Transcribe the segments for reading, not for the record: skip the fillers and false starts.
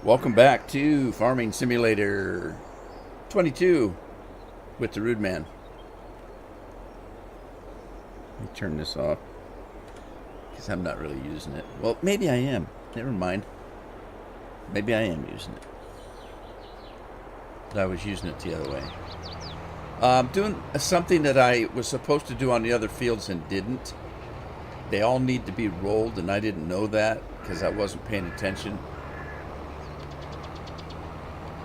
Welcome back to Farming Simulator 22 with the Rude Man. Let me turn this off because I'm not really using it. Well, maybe I am. Never mind. Maybe I am using it. But I was using it the other way. I'm doing something that I was supposed to do on the other fields and didn't. They all need to be rolled, and I didn't know that because I wasn't paying attention.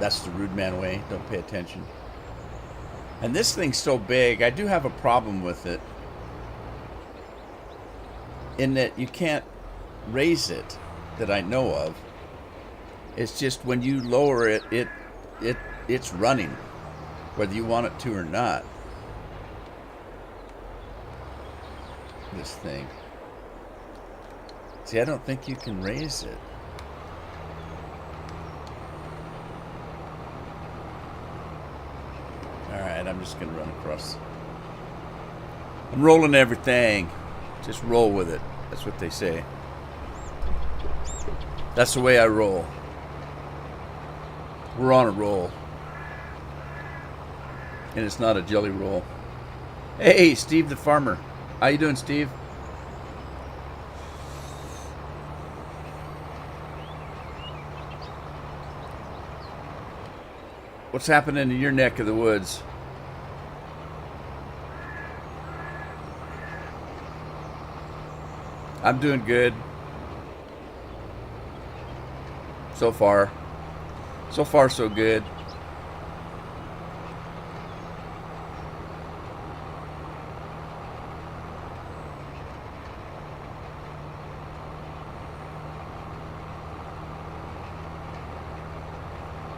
That's the Rude Man way. Don't pay attention. And this thing's so big, I do have a problem with it. In that you can't raise it, that I know of. It's just when you lower it, it's running, whether you want it to or not. This thing. See, I don't think you can raise it. Alright, I'm just going to run across. I'm rolling everything. Just roll with it. That's what they say. That's the way I roll. We're on a roll. And it's not a jelly roll. Hey, Steve the farmer. How you doing, Steve? What's happening in your neck of the woods? I'm doing good. So far. So far, so good.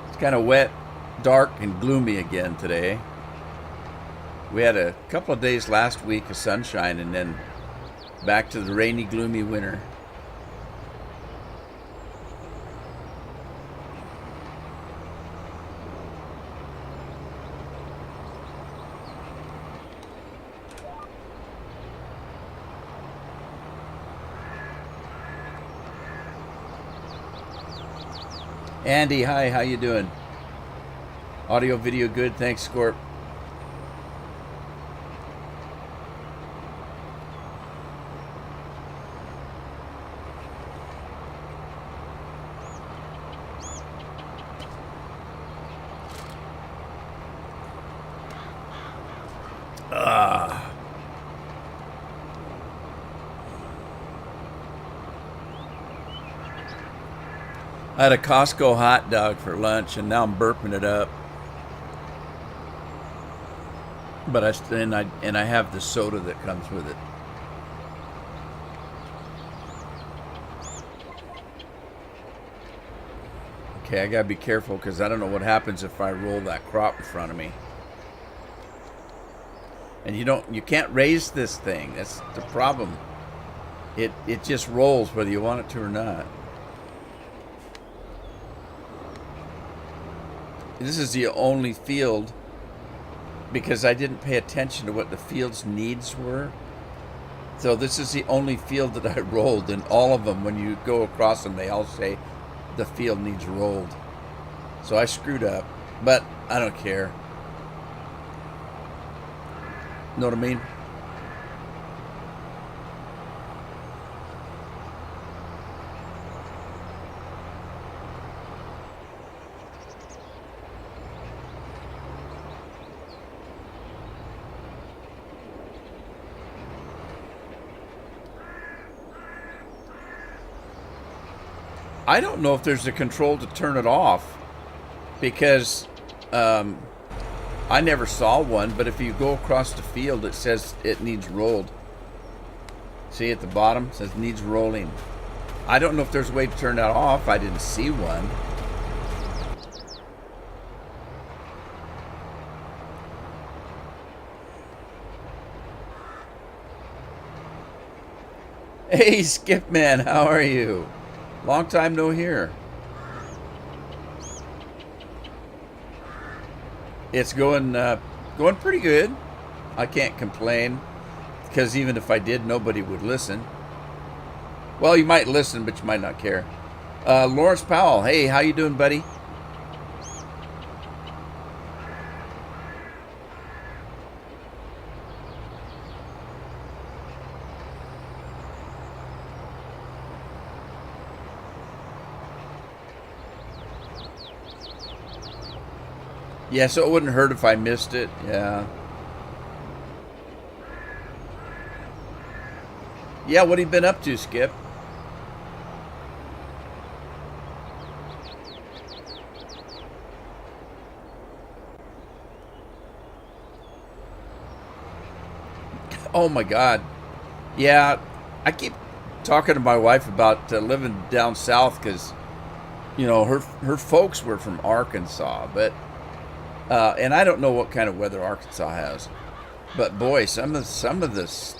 It's kind of wet, dark, and gloomy again today. We had a couple of days last week of sunshine and then back to the rainy, gloomy winter. Andy, hi, how you doing? Audio, video good, thanks, Scorp. I had a Costco hot dog for lunch, and now I'm burping it up. But I have the soda that comes with it. Okay, I gotta be careful because I don't know what happens if I roll that crop in front of me. And you can't raise this thing. That's the problem. It just rolls whether you want it to or not. This is the only field because I didn't pay attention to what the field's needs were. So this is the only field that I rolled, and all of them, when you go across them, they all say the field needs rolled. So I screwed up, but I don't care. Know what I mean? I don't know if there's a control to turn it off because I never saw one, but if you go across the field, it says it needs rolled. See at the bottom? It says needs rolling. I don't know if there's a way to turn that off. I didn't see one. Hey, Skip Man, how are you? Long time no hear. It's going pretty good. I can't complain because even if I did, nobody would listen. Well, you might listen, but you might not care. Lawrence Powell. Hey, how you doing, buddy? Yeah, so it wouldn't hurt if I missed it. Yeah. Yeah, what have you been up to, Skip? Oh my God. Yeah, I keep talking to my wife about living down south because her folks were from Arkansas, but and I don't know what kind of weather Arkansas has, but boy, some of the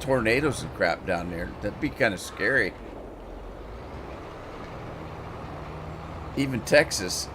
tornadoes and crap down there, that'd be kind of scary. Even Texas.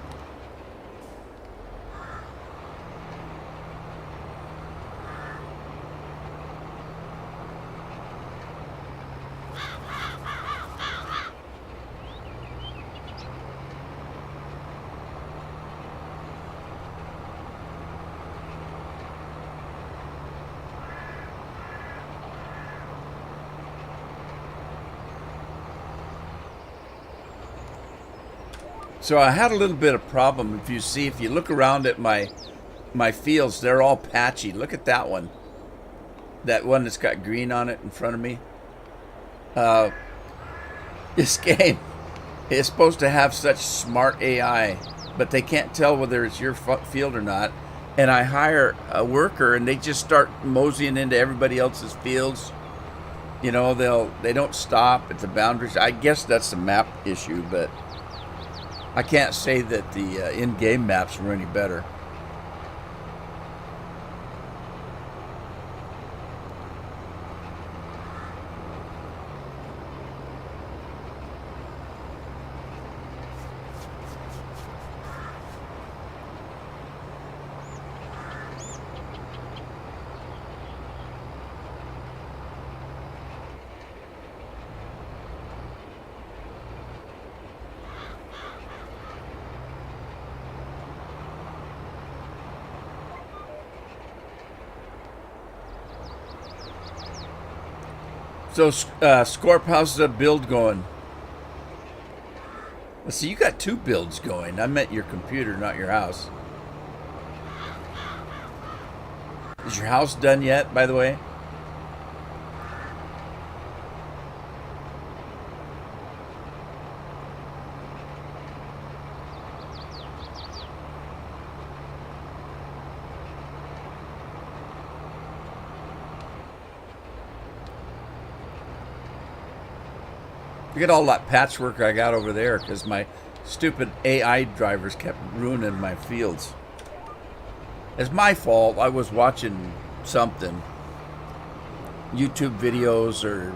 So I had a little bit of problem. If you look around at my fields, they're all patchy. Look at that one. That one that's got green on it in front of me. Uh, this game is supposed to have such smart AI, but they can't tell whether it's your field or not. And I hire a worker, and they just start moseying into everybody else's fields. They don't stop at the boundaries. I guess that's the map issue, but I can't say that the in-game maps were any better. So, Scorp, how's the build going? Let's see, you got two builds going. I meant your computer, not your house. Is your house done yet, by the way? Look at all that patchwork I got over there because my stupid AI drivers kept ruining my fields. It's my fault. I was watching something, YouTube videos or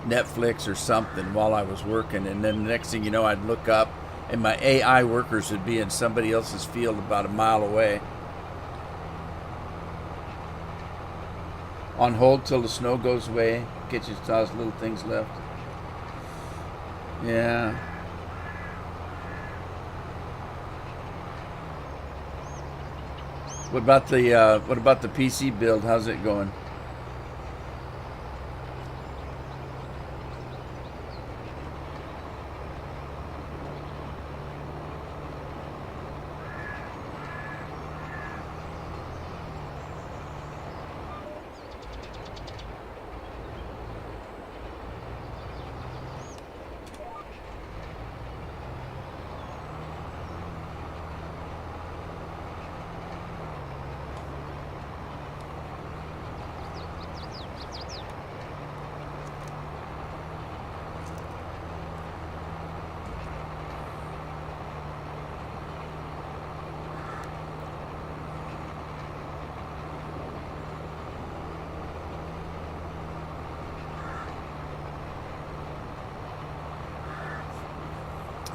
Netflix or something while I was working, and then the next thing you know, I'd look up and my AI workers would be in somebody else's field about a mile away. On hold till the snow goes away. Kitchen styles, little things left. Yeah. What about the PC build? How's it going?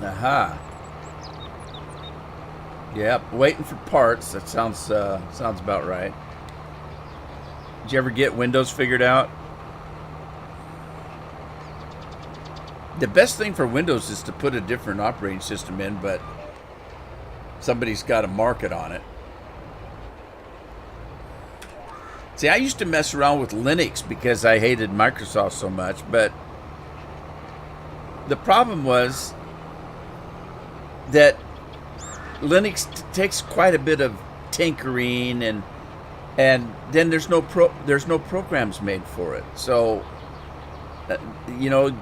Aha. Yep, waiting for parts. That sounds about right. Did you ever get Windows figured out? The best thing for Windows is to put a different operating system in, but somebody's got to market on it. See, I used to mess around with Linux because I hated Microsoft so much, but the problem was that Linux takes quite a bit of tinkering, and then there's no programs made for it. So you know,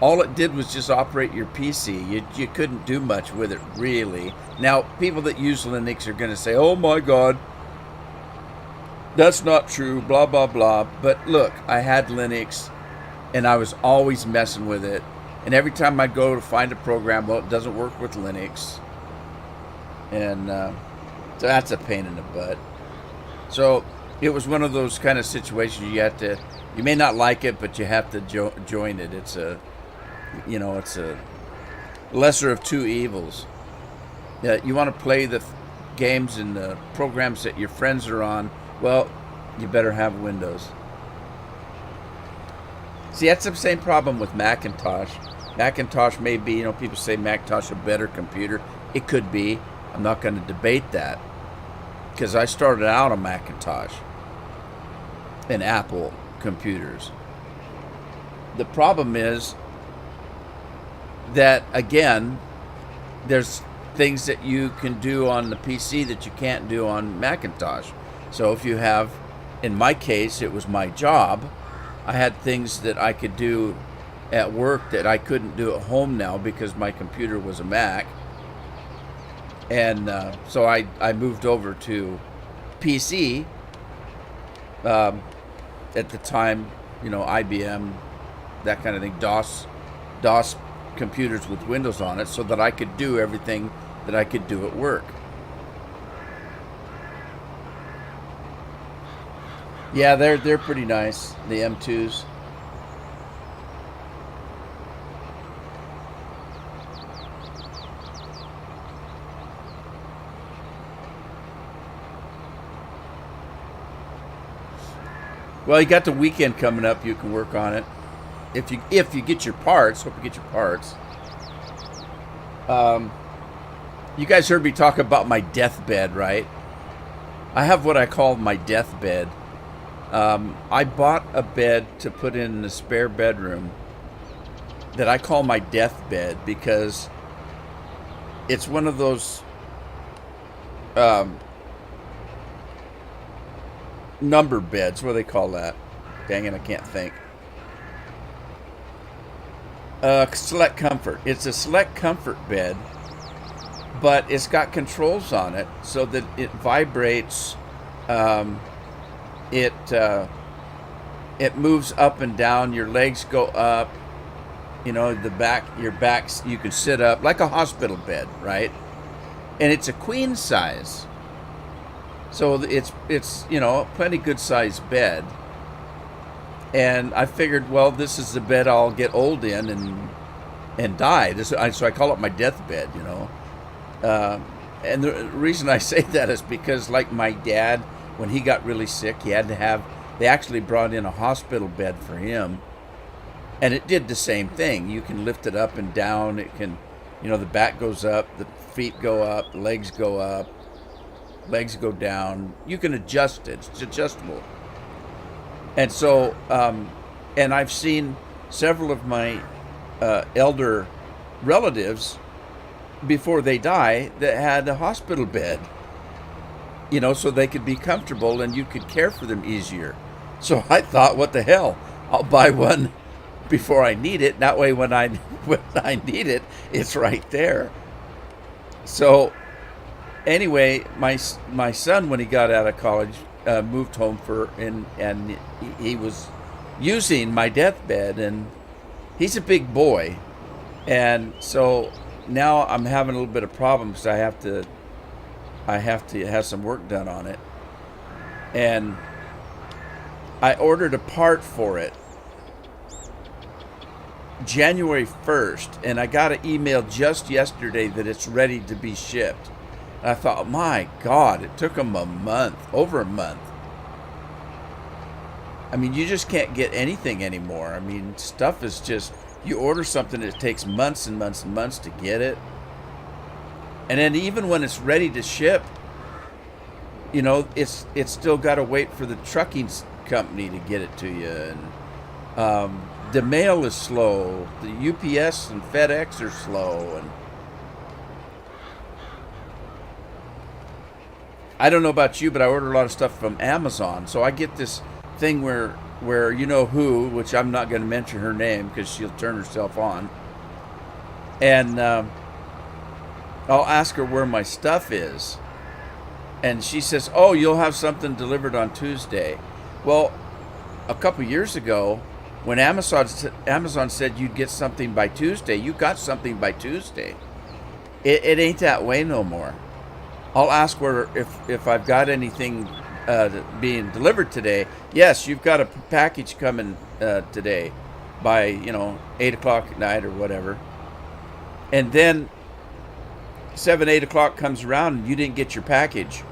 all it did was just operate your PC. You couldn't do much with it, really. Now, people that use Linux are going to say, "Oh my God, that's not true, blah, blah, blah." But look, I had Linux, and I was always messing with it. And every time I go to find a program, well, it doesn't work with Linux. And so that's a pain in the butt. So it was one of those kind of situations you may not like it, but you have to join it. It's a lesser of two evils. You want to play the games and the programs that your friends are on, well, you better have Windows. See, that's the same problem with Macintosh. Macintosh may be, people say Macintosh a better computer. It could be. I'm not going to debate that, because I started out on Macintosh and Apple computers. The problem is that, again, there's things that you can do on the PC that you can't do on Macintosh. So if you have, in my case, it was my job, I had things that I could do at work that I couldn't do at home now because my computer was a Mac. And so I moved over to PC. At the time, IBM, that kind of thing, DOS computers with Windows on it, so that I could do everything that I could do at work. Yeah, they're pretty nice, the M2s. Well, you got the weekend coming up. You can work on it if you get your parts. Hope you get your parts. You guys heard me talk about my deathbed, right? I have what I call my deathbed. I bought a bed to put in the spare bedroom that I call my deathbed because it's one of those number beds. What do they call that? Dang it, I can't think. Select Comfort. It's a Select Comfort bed, but it's got controls on it so that it vibrates. It moves up and down. Your legs go up. The back. Your backs. You can sit up like a hospital bed, right? And it's a queen size. So it's plenty good sized bed. And I figured, well, this is the bed I'll get old in and die. So I call it my deathbed, And the reason I say that is because, like my dad, when he got really sick, they actually brought in a hospital bed for him. And it did the same thing. You can lift it up and down. It can, the back goes up, the feet go up, the legs go up. Legs go down. You can adjust it. It's adjustable. And so, and I've seen several of my elder relatives before they die that had a hospital bed, so they could be comfortable and you could care for them easier. So I thought, what the hell? I'll buy one before I need it. That way, when I need it, it's right there. So anyway, my son, when he got out of college, moved home and he was using my deathbed, and he's a big boy, and so now I'm having a little bit of problems. I have to have some work done on it, and I ordered a part for it January 1st, and I got an email just yesterday that it's ready to be shipped. I thought, my God, it took them over a month. I mean, you just can't get anything anymore. I mean, stuff is just You order something, it takes months and months and months to get it. And then even when it's ready to ship, it's still got to wait for the trucking company to get it to you. And the mail is slow. The UPS and FedEx are slow. And I don't know about you, but I order a lot of stuff from Amazon. So I get this thing where you know who, which I'm not going to mention her name because she'll turn herself on. And I'll ask her where my stuff is. And she says, oh, you'll have something delivered on Tuesday. Well, a couple years ago, when Amazon said you'd get something by Tuesday, you got something by Tuesday. It ain't that way no more. I'll ask her if I've got anything being delivered today. Yes, you've got a package coming today by 8 o'clock at night or whatever. And then 8 o'clock comes around and you didn't get your package.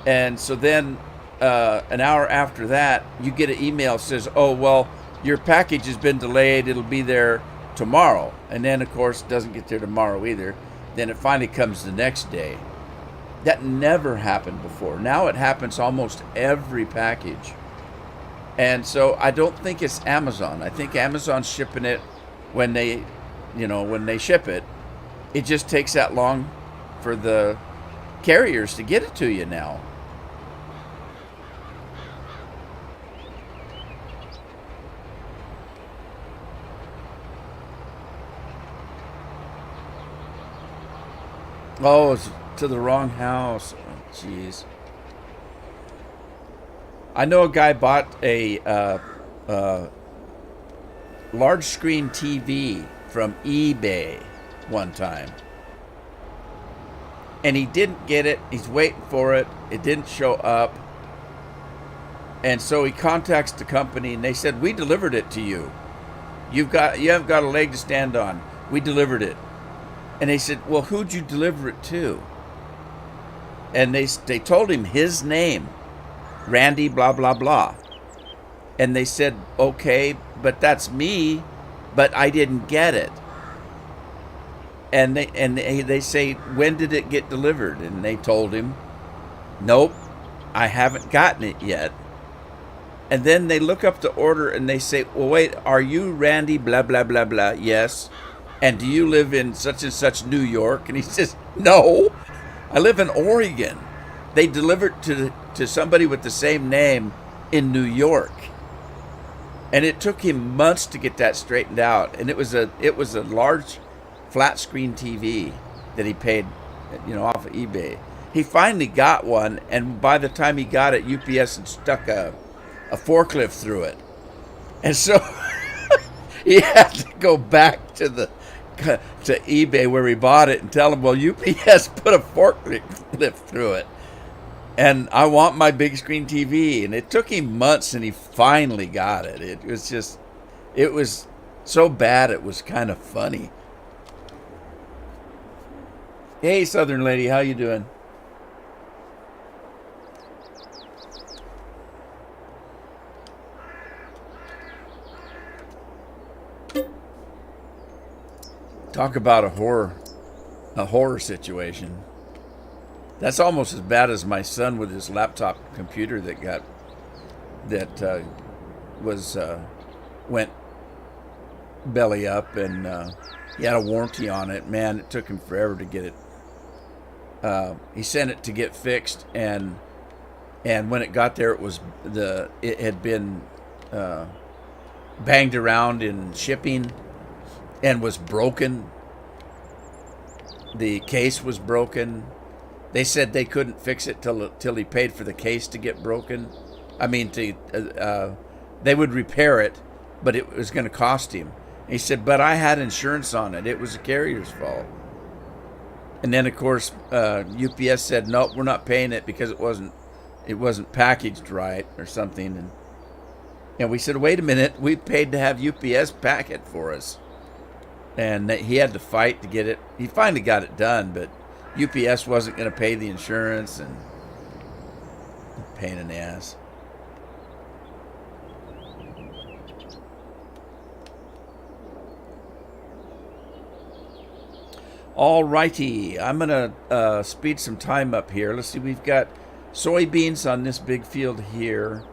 And so then an hour after that, you get an email that says, oh, well, your package has been delayed. It'll be there tomorrow. And then, of course, it doesn't get there tomorrow either. Then it finally comes the next day. That never happened before. Now it happens almost every package. And so I don't think it's Amazon. I think Amazon's shipping it when they ship it. It just takes that long for the carriers to get it to you now. Oh, it's to the wrong house. Oh, jeez. I know a guy bought a large screen TV from eBay one time. And he didn't get it. He's waiting for it. It didn't show up. And so he contacts the company and they said, we delivered it to you. You haven't got a leg to stand on. We delivered it. And they said, well, who'd you deliver it to? And they told him his name, Randy blah, blah, blah. And they said, okay, but that's me, but I didn't get it. And they say, when did it get delivered? And they told him, nope, I haven't gotten it yet. And then they look up the order and they say, well, wait, are you Randy blah, blah, blah, blah? Yes. And do you live in such and such New York? And he says, no, I live in Oregon. They delivered to somebody with the same name in New York. And it took him months to get that straightened out. And it was a large flat screen TV that he paid, off of eBay. He finally got one, and by the time he got it, UPS had stuck a forklift through it. And so he had to go back to eBay where he bought it and tell them, well, UPS put a forklift through it. And I want my big screen TV. And it took him months, and he finally got it. It was so bad it was kind of funny. Hey, Southern Lady, how you doing? Talk about a horror situation. That's almost as bad as my son with his laptop computer that went belly up, and he had a warranty on it. Man, it took him forever to get it. He sent it to get fixed, and when it got there, it had been banged around in shipping and was broken. The case was broken. They said they couldn't fix it till he paid for the case to get broken. I mean, they would repair it, but it was going to cost him. And he said, but I had insurance on it. It was the carrier's fault. And then, of course, UPS said, nope, we're not paying it because it wasn't packaged right or something. And we said, wait a minute, we paid to have UPS pack it for us. And he had to fight to get it. He finally got it done, but UPS wasn't going to pay the insurance, and pain in the ass. Alrighty, I'm gonna speed some time up here. Let's see, we've got soybeans on this big field here,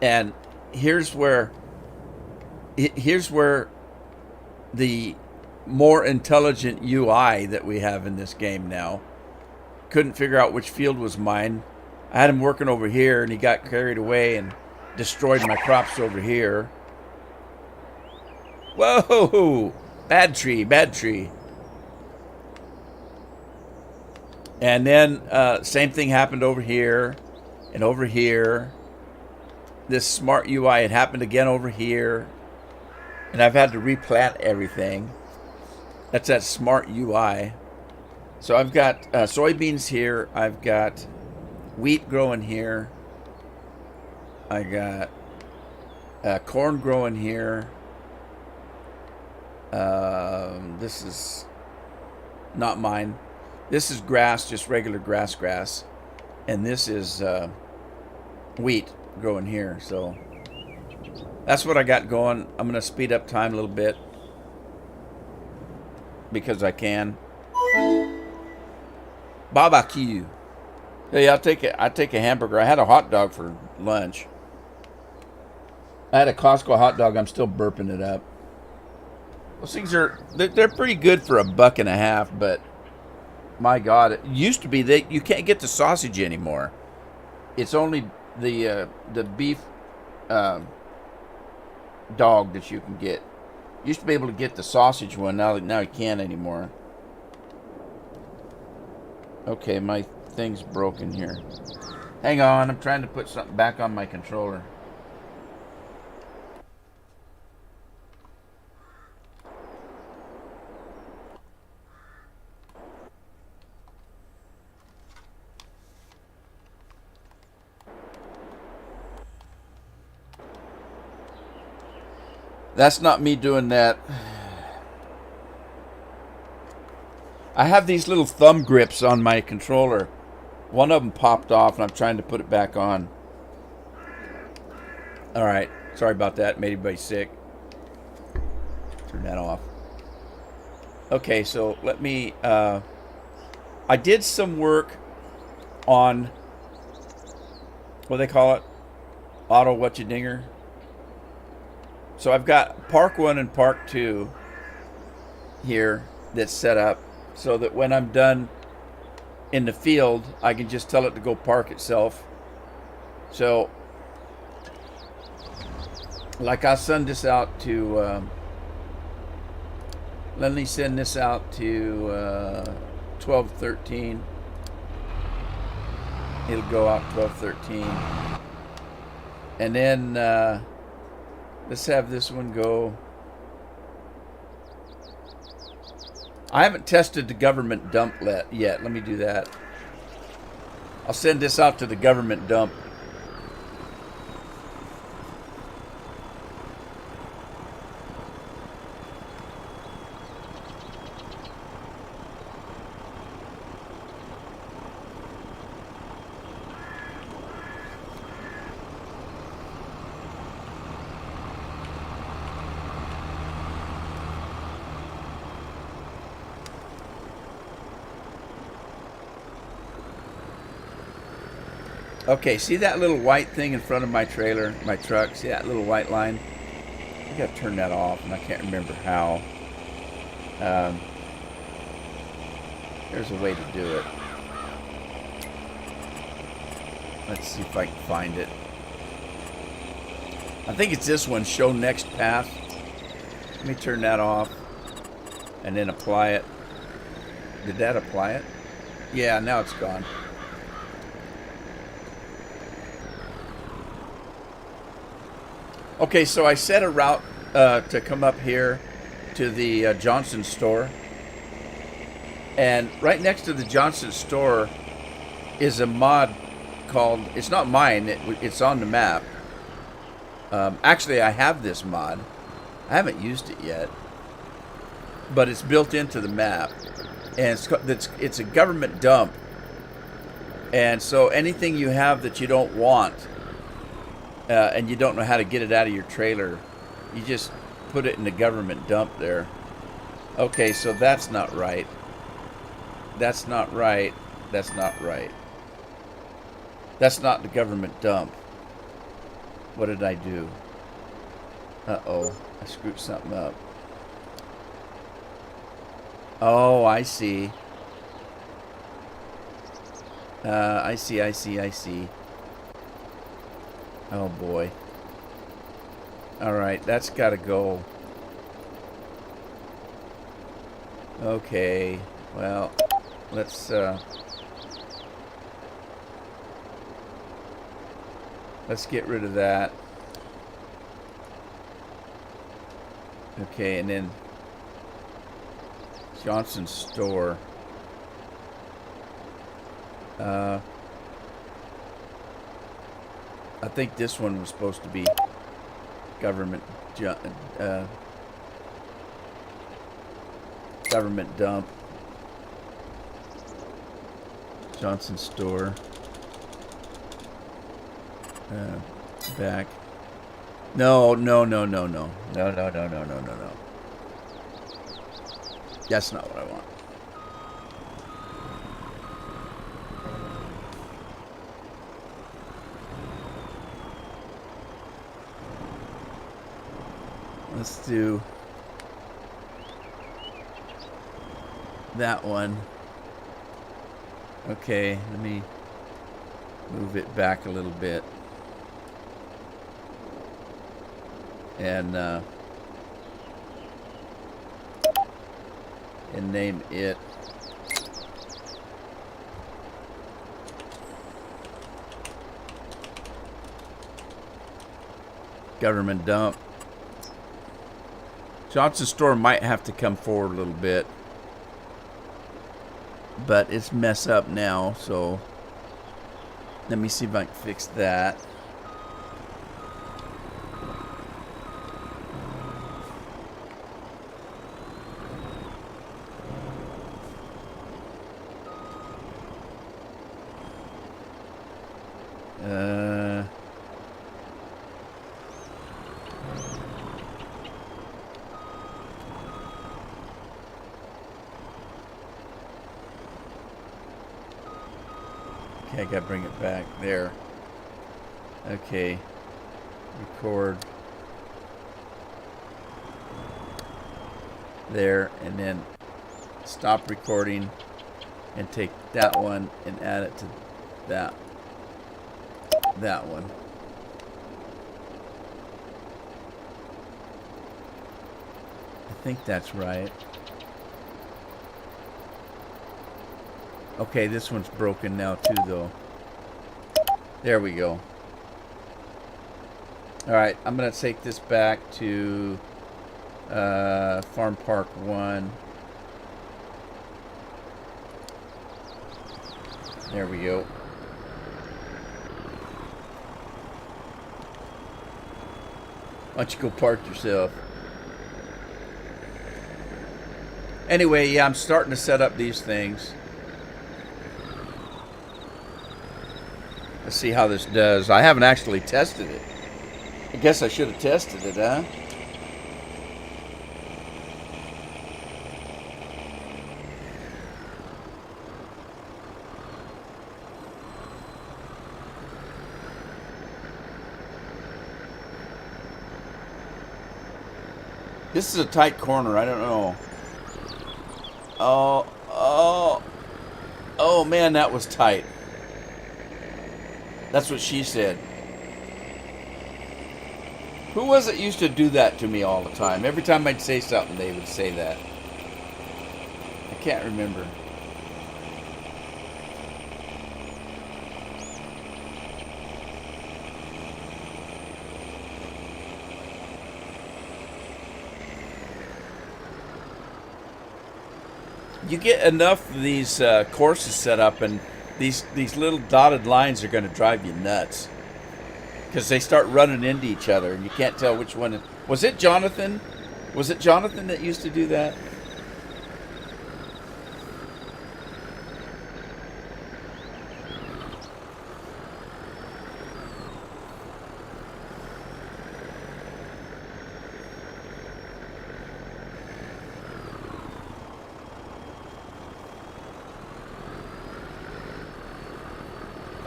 and here's where the more intelligent UI that we have in this game now. Couldn't figure out which field was mine. I had him working over here, and he got carried away and destroyed my crops over here. Whoa! Bad tree, bad tree. And then same thing happened over here and over here. This smart UI had happened again over here. And I've had to replant everything. That's that smart UI. So I've got soybeans here. I've got wheat growing here. I got corn growing here. This is not mine. This is grass, just regular grass. And this is wheat growing here. So that's what I got going. I'm going to speed up time a little bit because I can. Barbecue. Hey, I take a hamburger. I had a hot dog for lunch. I had a Costco hot dog. I'm still burping it up. Those things they're pretty good for $1.50, but my God, it used to be that you can't get the sausage anymore. It's only the beef dog that you can get. Used to be able to get the sausage one. Now you can't anymore. Okay, my thing's broken here. Hang on, I'm trying to put something back on my controller. That's not me doing that. I have these little thumb grips on my controller. One of them popped off and I'm trying to put it back on. Alright, sorry about that. Made everybody sick. Turn that off. Okay, so let me... I did some work on... what do they call it? Auto whatcha-dinger. So I've got Park 1 and Park 2 here that's set up so that when I'm done in the field, I can just tell it to go park itself. So, like I'll send this out to, let me send this out to 1213. It'll go out 1213. And then, let's have this one go. I haven't tested the government dump yet. Let me do that. I'll send this out to the government dump. Okay, see that little white thing in front of my trailer, my truck? See that little white line? I gotta turn that off, and I can't remember how. There's a way to do it. Let's see if I can find it. I think it's this one, show next path. Let me turn that off, and then apply it. Did that apply it? Yeah, now it's gone. Okay, so I set a route to come up here to the Johnson store. And right next to the Johnson store is a mod called, it's not mine, it's on the map. Actually, I have this mod. I haven't used it yet. But it's built into the map. And it's a government dump. And so anything you have that you don't want, and you don't know how to get it out of your trailer, you just put it in the government dump there. Okay, so that's not right. That's not right. That's not right. That's not the government dump. What did I do? Uh-oh. I screwed something up. Oh, I see. I see. Oh, boy. Alright, that's gotta go. Okay. Well, let's get rid of that. Okay, and then Johnson's store. I think this one was supposed to be government government dump. Johnson store. Back. No. That's not what I want. Let's do that one. Okay, let me move it back a little bit. And name it government dump. Johnson's store might have to come forward a little bit, but it's mess up now, so let me see if I can fix that. Okay, I gotta bring it back there. Okay, record there, and then stop recording and take that one and add it to that one. I think that's right. Okay, this one's broken now too, though. There we go. Alright, I'm going to take this back to Farm Park 1. There we go. Why don't you go park yourself? Anyway, yeah, I'm starting to set up these things. Let's see how this does. I haven't actually tested it. I guess I should have tested it, huh? This is a tight corner. I don't know. Oh man, that was tight. That's what she said. Who was it used to do that to me all the time? Every time I'd say something, they would say that. I can't remember. You get enough of these courses set up, and these little dotted lines are going to drive you nuts because they start running into each other, and you can't tell which one. Was it Jonathan? Was it Jonathan that used to do that?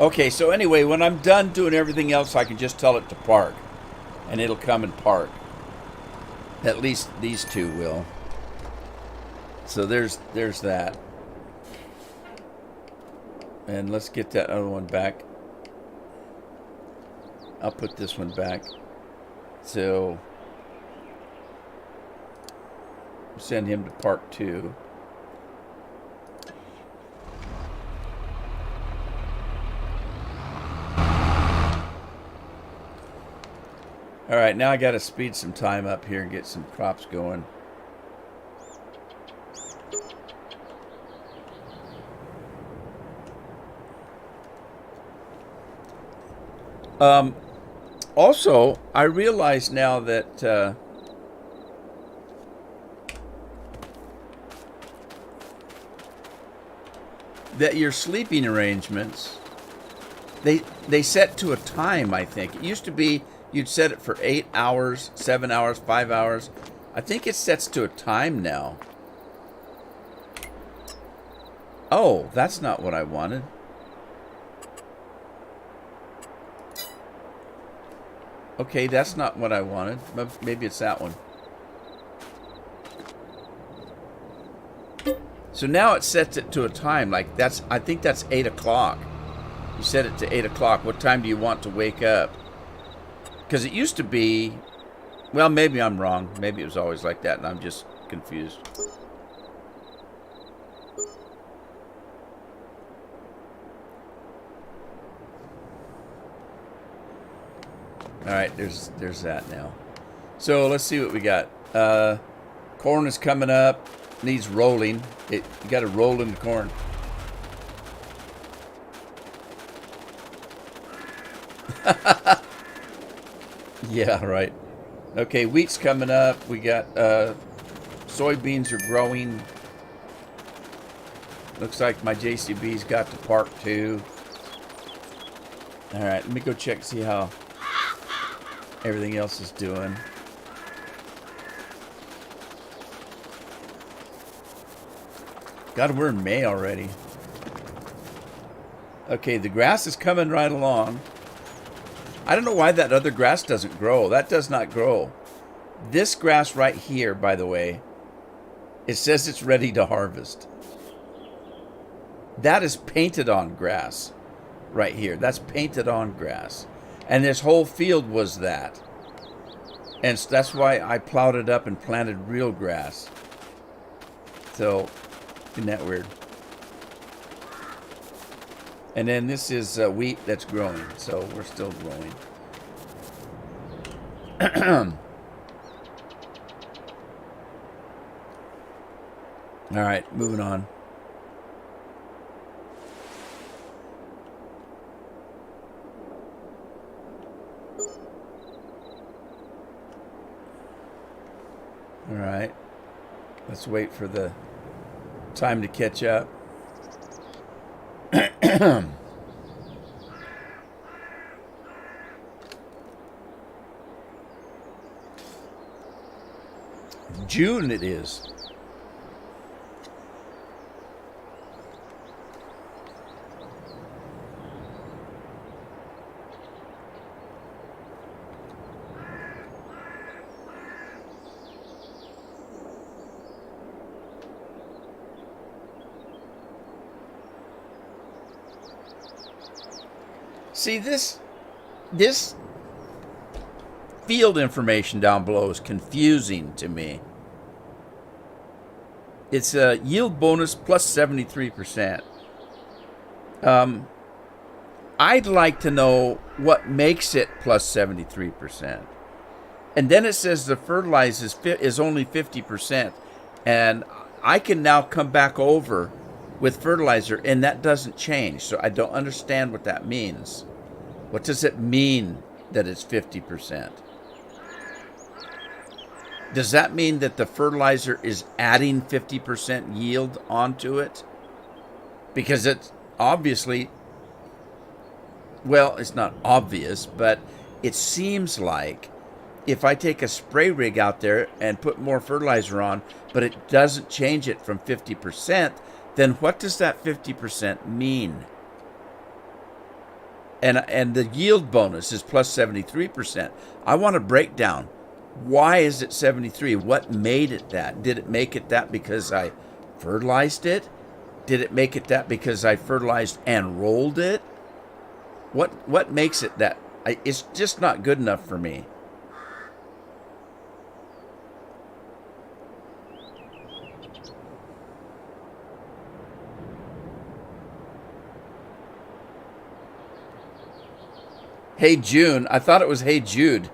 Okay, so anyway, when I'm done doing everything else, I can just tell it to park, and it'll come and park. At least these two will. So there's that. And let's get that other one back. I'll put this one back. So send him to park 2. All right, now I got to speed some time up here and get some crops going. Also, I realize now that that your sleeping arrangements, they set to a time, I think. It used to be you'd set it for 8 hours, 7 hours, 5 hours. I think it sets to a time now. Oh, that's not what I wanted. Okay, that's not what I wanted. Maybe it's that one. So now it sets it to a time. Like I think that's 8 o'clock. You set it to 8 o'clock. What time do you want to wake up? Because it used to be, well, maybe I'm wrong. Maybe it was always like that and I'm just confused. All right, there's that now. So let's see what we got. Corn is coming up. Needs rolling. You got to roll in the corn. Yeah, right. Okay, wheat's coming up. We got soybeans are growing. Looks like my JCB's got to park too. All right, let me go check, see how everything else is doing. God, we're in May already. Okay, the grass is coming right along. I don't know why that other grass doesn't grow. That does not grow. This grass right here, by the way, it says it's ready to harvest. That is painted on grass right here. That's painted on grass. And this whole field was that. And that's why I plowed it up and planted real grass. So, isn't that weird? And then this is wheat that's growing. So we're still growing. All right, moving on. All right. Let's wait for the time to catch up. June it is. See, this field information down below is confusing to me. It's a yield bonus plus 73%. I'd like to know what makes it plus 73%. And then it says the fertilizer is only 50%. And I can now come back over with fertilizer, and that doesn't change. So I don't understand what that means. What does it mean that it's 50%? Does that mean that the fertilizer is adding 50% yield onto it? Because it's obviously, well, it's not obvious, but it seems like if I take a spray rig out there and put more fertilizer on, but it doesn't change it from 50%, then what does that 50% mean? and the yield bonus is plus 73%. I want a breakdown. Why is it 73? What made it that? Did it make it that because I fertilized it? Did it make it that because I fertilized and rolled it? What makes it that? It's just not good enough for me. Hey June, I thought it was Hey Jude.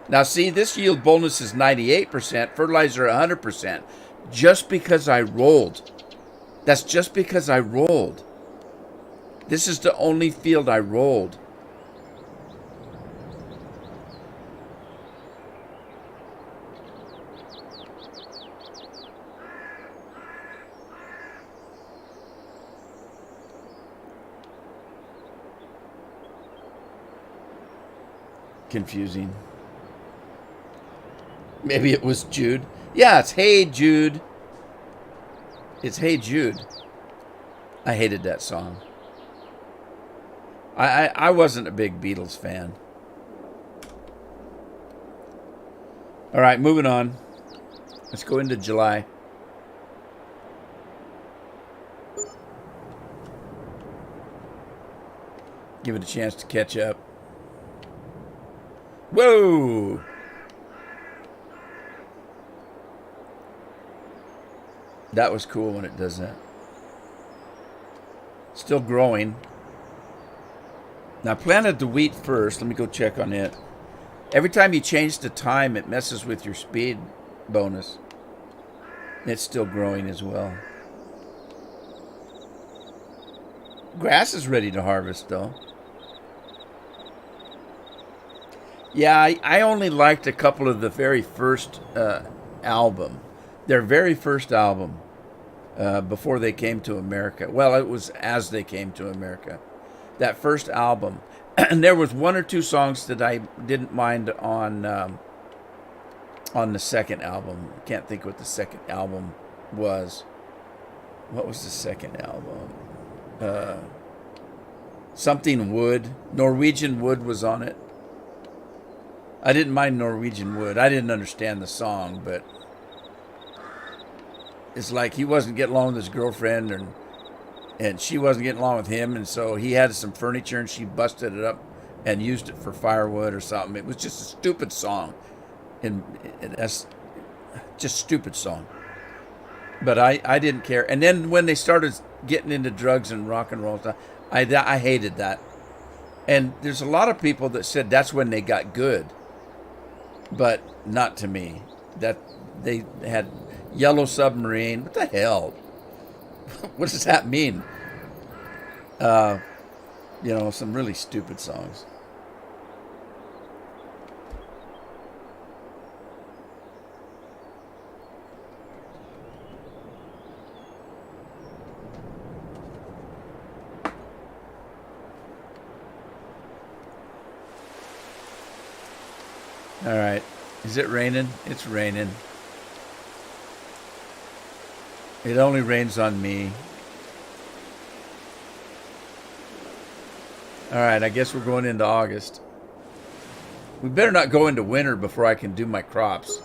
Now see, this yield bonus is 98%, fertilizer 100%, just because I rolled. That's just because I rolled. This is the only field I rolled. Confusing. Maybe it was Jude. Yeah, it's Hey Jude. It's Hey Jude. I hated that song. I wasn't a big Beatles fan. All right, moving on. Let's go into July. Give it a chance to catch up. Whoa! That was cool when it does that. Still growing. Now I planted the wheat first. Let me go check on it. Every time you change the time, it messes with your speed bonus. It's still growing as well. Grass is ready to harvest, though. Yeah, I only liked a couple of the very first album. Their very first album before they came to America. Well, it was as they came to America. That first album. And there was one or two songs that I didn't mind on the second album. I can't think what the second album was. What was the second album? Something Wood. Norwegian Wood was on it. I didn't mind Norwegian Wood. I didn't understand the song, but it's like he wasn't getting along with his girlfriend, and she wasn't getting along with him, and so he had some furniture, and she busted it up and used it for firewood or something. It was just a stupid song, and that's just stupid song. But I didn't care. And then when they started getting into drugs and rock and roll stuff, I hated that. And there's a lot of people that said that's when they got good, but not to me. That they had Yellow Submarine. What the hell? What does that mean? Some really stupid songs. All right. Is it raining? It's raining. It only rains on me. All right, I guess we're going into August. We better not go into winter before I can do my crops.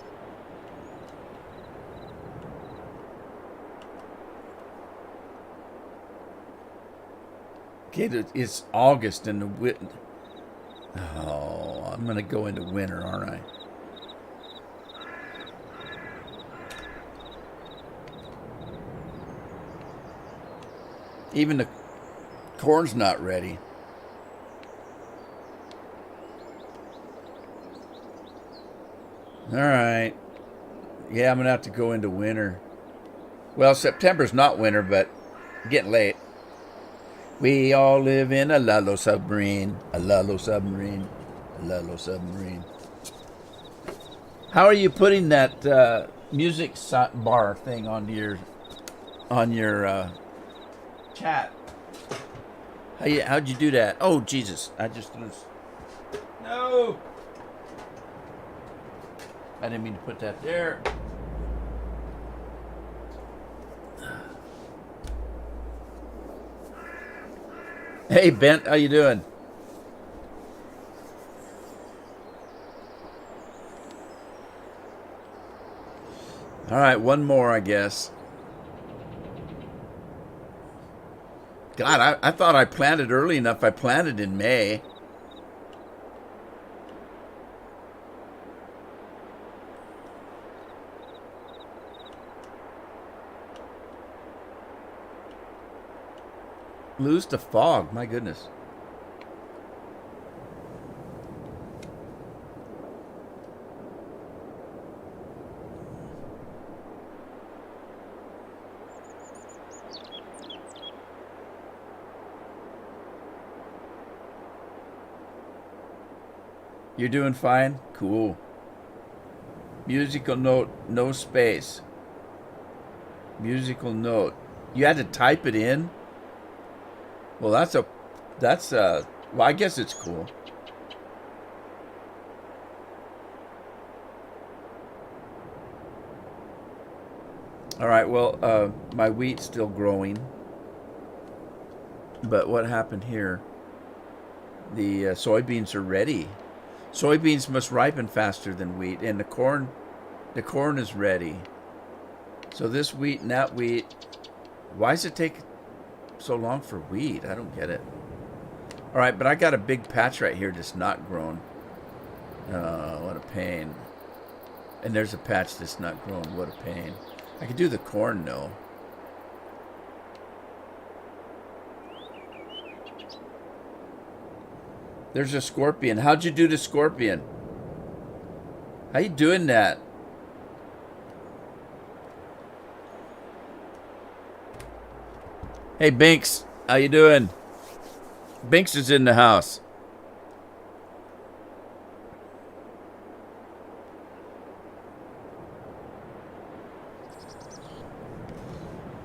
Okay, it's August and the I'm going to go into winter, aren't I? Even the corn's not ready. All right. Yeah, I'm going to have to go into winter. Well, September's not winter, but getting late. We all live in a Lalo submarine. A Lalo submarine. A Lalo submarine. How are you putting that music bar thing on your chat? How'd you do that? Oh, Jesus. I just threw... No! I didn't mean to put that there. Hey, Bent, how you doing? All right, one more, I guess. God, I thought I planted early enough. I planted in May. Lose to fog. My goodness. You're doing fine? Cool. Musical note, no space. Musical note. You had to type it in? Well, well, I guess it's cool. All right, well, my wheat's still growing. But what happened here? The soybeans are ready. Soybeans must ripen faster than wheat, and the corn is ready. So this wheat and that wheat, why does it take so long for wheat? I don't get it. All right, but I got a big patch right here that's not grown. What a pain. And there's a patch that's not grown. What a pain. I could do the corn, though. There's a scorpion. How'd you do the scorpion? How you doing that? Hey, Binks. How you doing? Binks is in the house.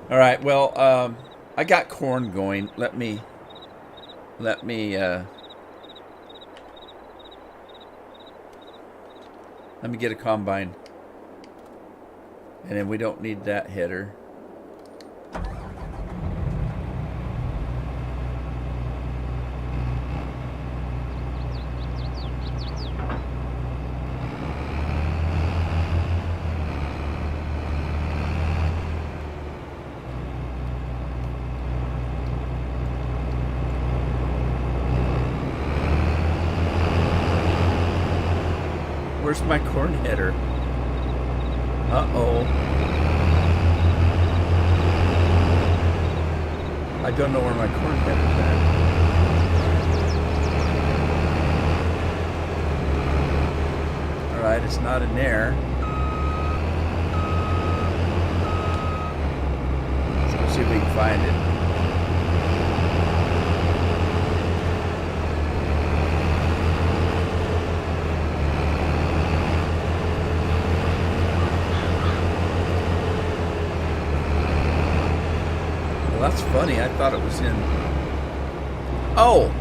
All right. Well, I got corn going. Let me let me get a combine. And then we don't need that header. Where's my corn header? Uh-oh. I don't know where my corn header's at. Alright, it's not in there. Let's go see if we can find it. That's funny. I thought it was in. Oh,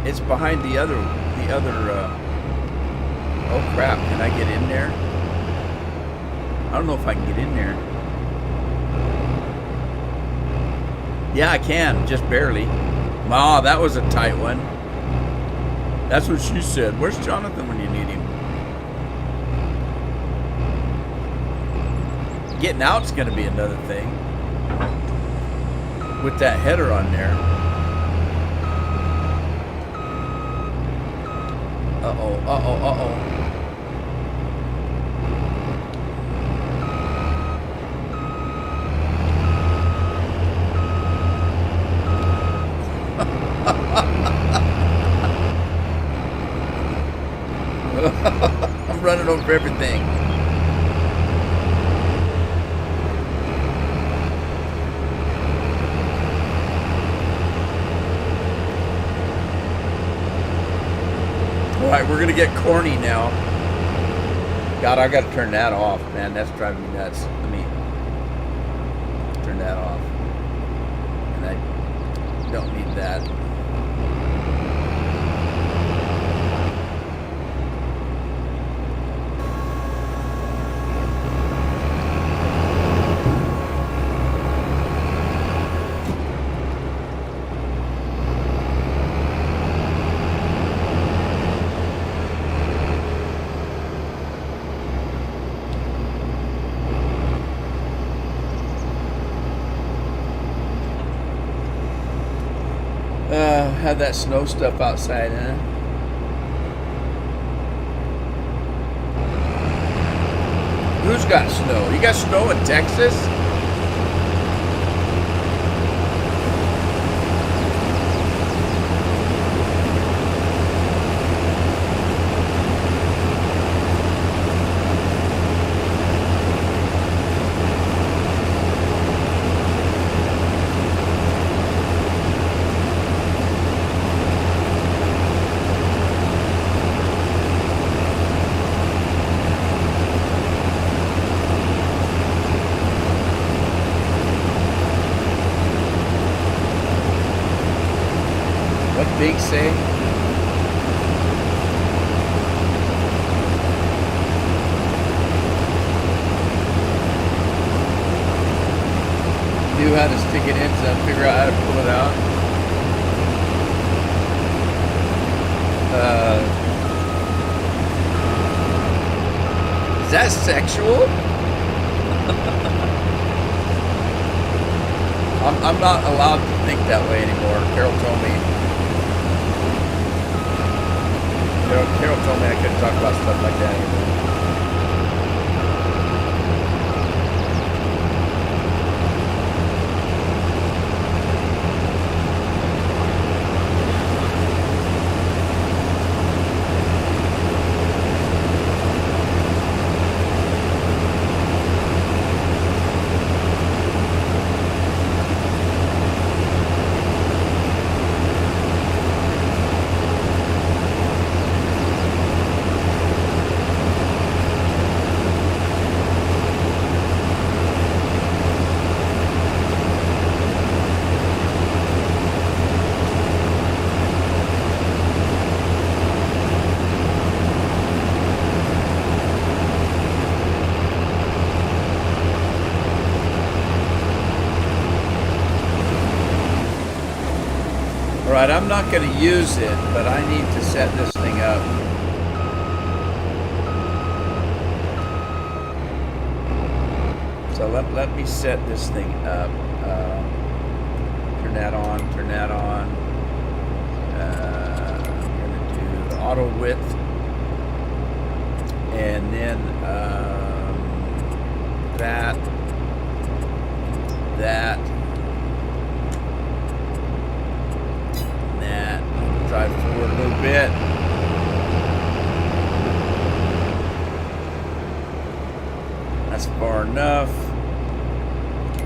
it's behind the other. Oh crap! Can I get in there? I don't know if I can get in there. Yeah, I can, just barely. Wow, that was a tight one. That's what she said. Where's Jonathan when you need him? Getting out's going to be another thing. With that header on there. Uh-oh, uh-oh, uh-oh. I'm running over everything. Alright, we're gonna get corny now. God, I gotta turn that off, man. That's driving me nuts. Let me turn that off. And I don't need that. that snow stuff outside, huh? Who's got snow? You got snow in Texas? Big say? Knew how to stick it in, so I figure out how to pull it out. Is that sexual? I'm not allowed to think that way anymore. Carol told me. Carol told me I couldn't talk about stuff like that anymore. Alright, I'm not going to use it, but I need to set this thing up. So let me set this thing up. Turn that on, turn that on. I'm going to do the auto width. And then that. Drive forward a little bit. That's far enough.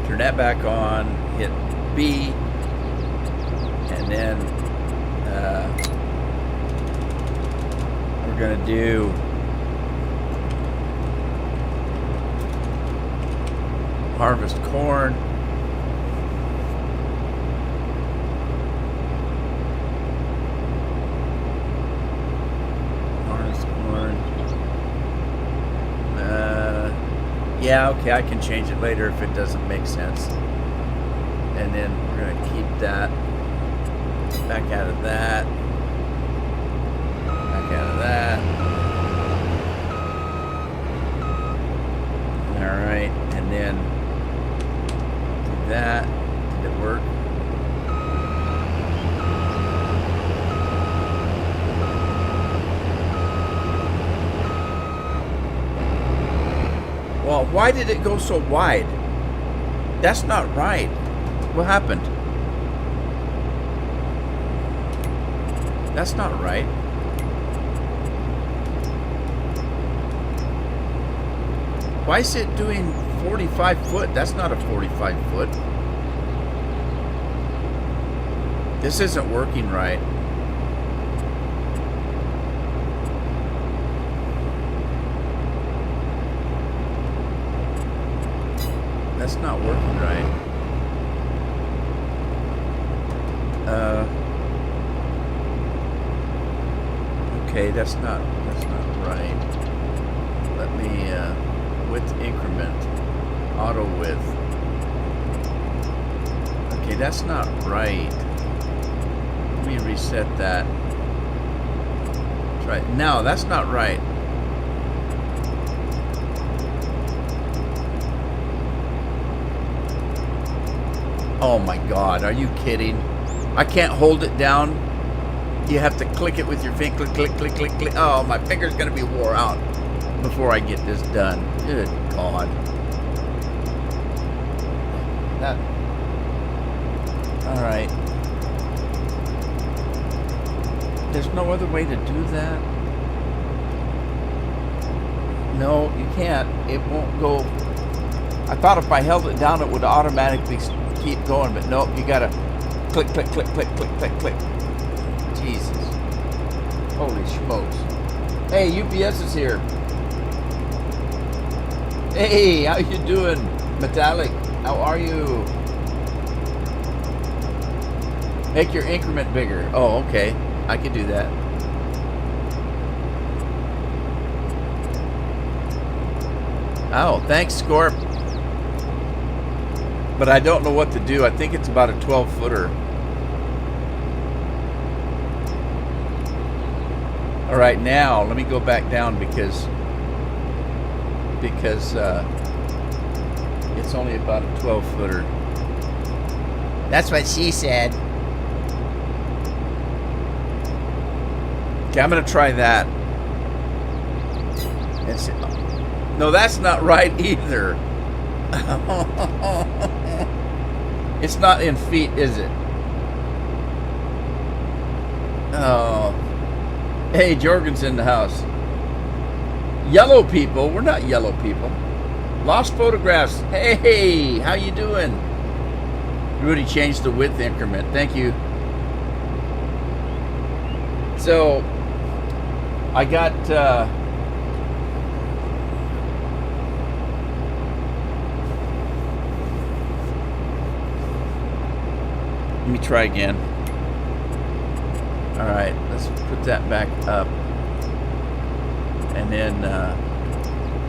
Turn that back on. Hit B. And then we're going to do harvest corn. Yeah, okay, I can change it later if it doesn't make sense. And then we're going to keep that. Back out of that. Back out of that. Alright, and then do that. Did it work? Well, why did it go so wide? That's not right. What happened? That's not right. Why is it doing 45 foot? That's not a 45 foot. This isn't working right. That's not working right. Okay, that's not right. Let me width increment, auto width. Okay, that's not right. Let me reset that. Try it. No, that's not right. Oh my God, are you kidding? I can't hold it down You have to click it with your finger. Click, click, click, click, click. Oh, my finger's going to be wore out before I get this done. Good God. All right. There's no other way to do that? No, you can't. It won't go. I thought if I held it down, it would automatically keep going, but nope, you gotta click, click, click, click, click, click, click. Jesus. Holy smokes. Hey, UPS is here. Hey, how you doing? Metallic, how are you? Make your increment bigger. Oh, okay. I could do that. Oh, thanks, Scorp. But I don't know what to do. I think it's about a 12-footer. All right, now let me go back down because it's only about a 12-footer. That's what she said. Okay, I'm gonna try that. No, that's not right either. It's not in feet, is it? Oh. Hey, Jorgen's in the house. Yellow people. We're not yellow people. Lost photographs. Hey, how you doing? Rudy changed the width increment. Thank you. So, I got... let me try again. All right, let's put that back up. And then,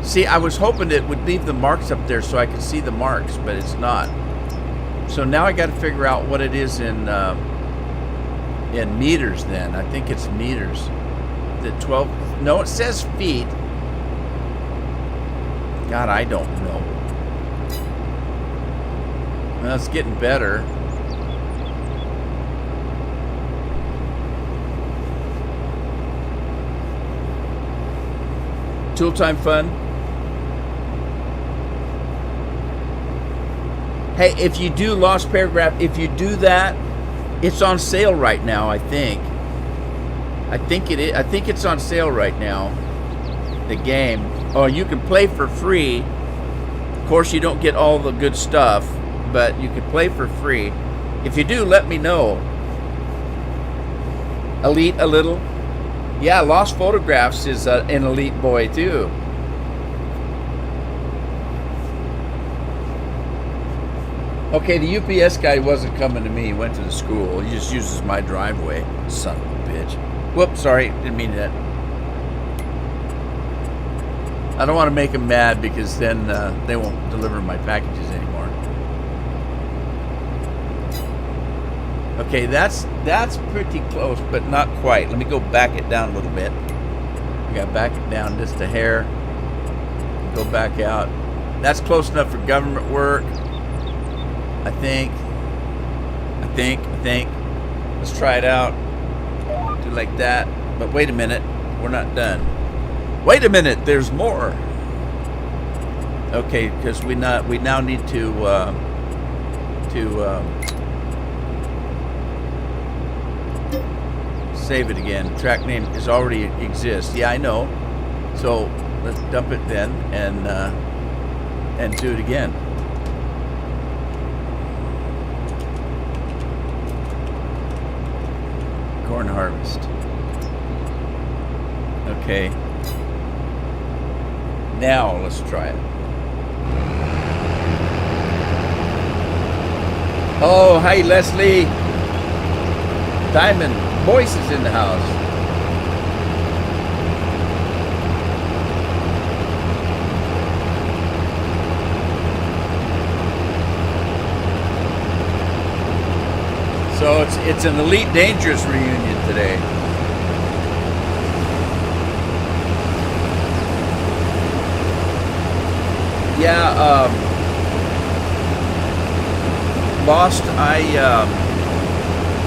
see, I was hoping it would leave the marks up there so I could see the marks, but it's not. So now I got to figure out what it is in meters then. I think it's meters. The 12, no, it says feet. God, I don't know. Well, it's getting better. Tool time fun. Hey, if you do lost paragraph, if you do that, it's on sale right now, I think. I think it is. I think it's on sale right now. The game. Oh, you can play for free. Of course, you don't get all the good stuff, but you can play for free. If you do, let me know. Elite a little. Yeah, Lost Photographs is an elite boy too. Okay, the UPS guy wasn't coming to me. He went to the school. He just uses my driveway. Son of a bitch. Whoops, sorry. Didn't mean that. I don't want to make him mad because then they won't deliver my packages anymore. Okay, that's pretty close, but not quite. Let me go back it down a little bit. We got to back it down just a hair. Go back out. That's close enough for government work. I think. Let's try it out. Do like that. But wait a minute. We're not done. Wait a minute. There's more. Okay, because we now need to save it again. Track name is already exists. Yeah, I know. So let's dump it then and do it again. Corn harvest. Okay. Now let's try it. Oh, hi Leslie. Diamond Boyce is in the house. So it's an Elite Dangerous reunion today. Yeah, Lost,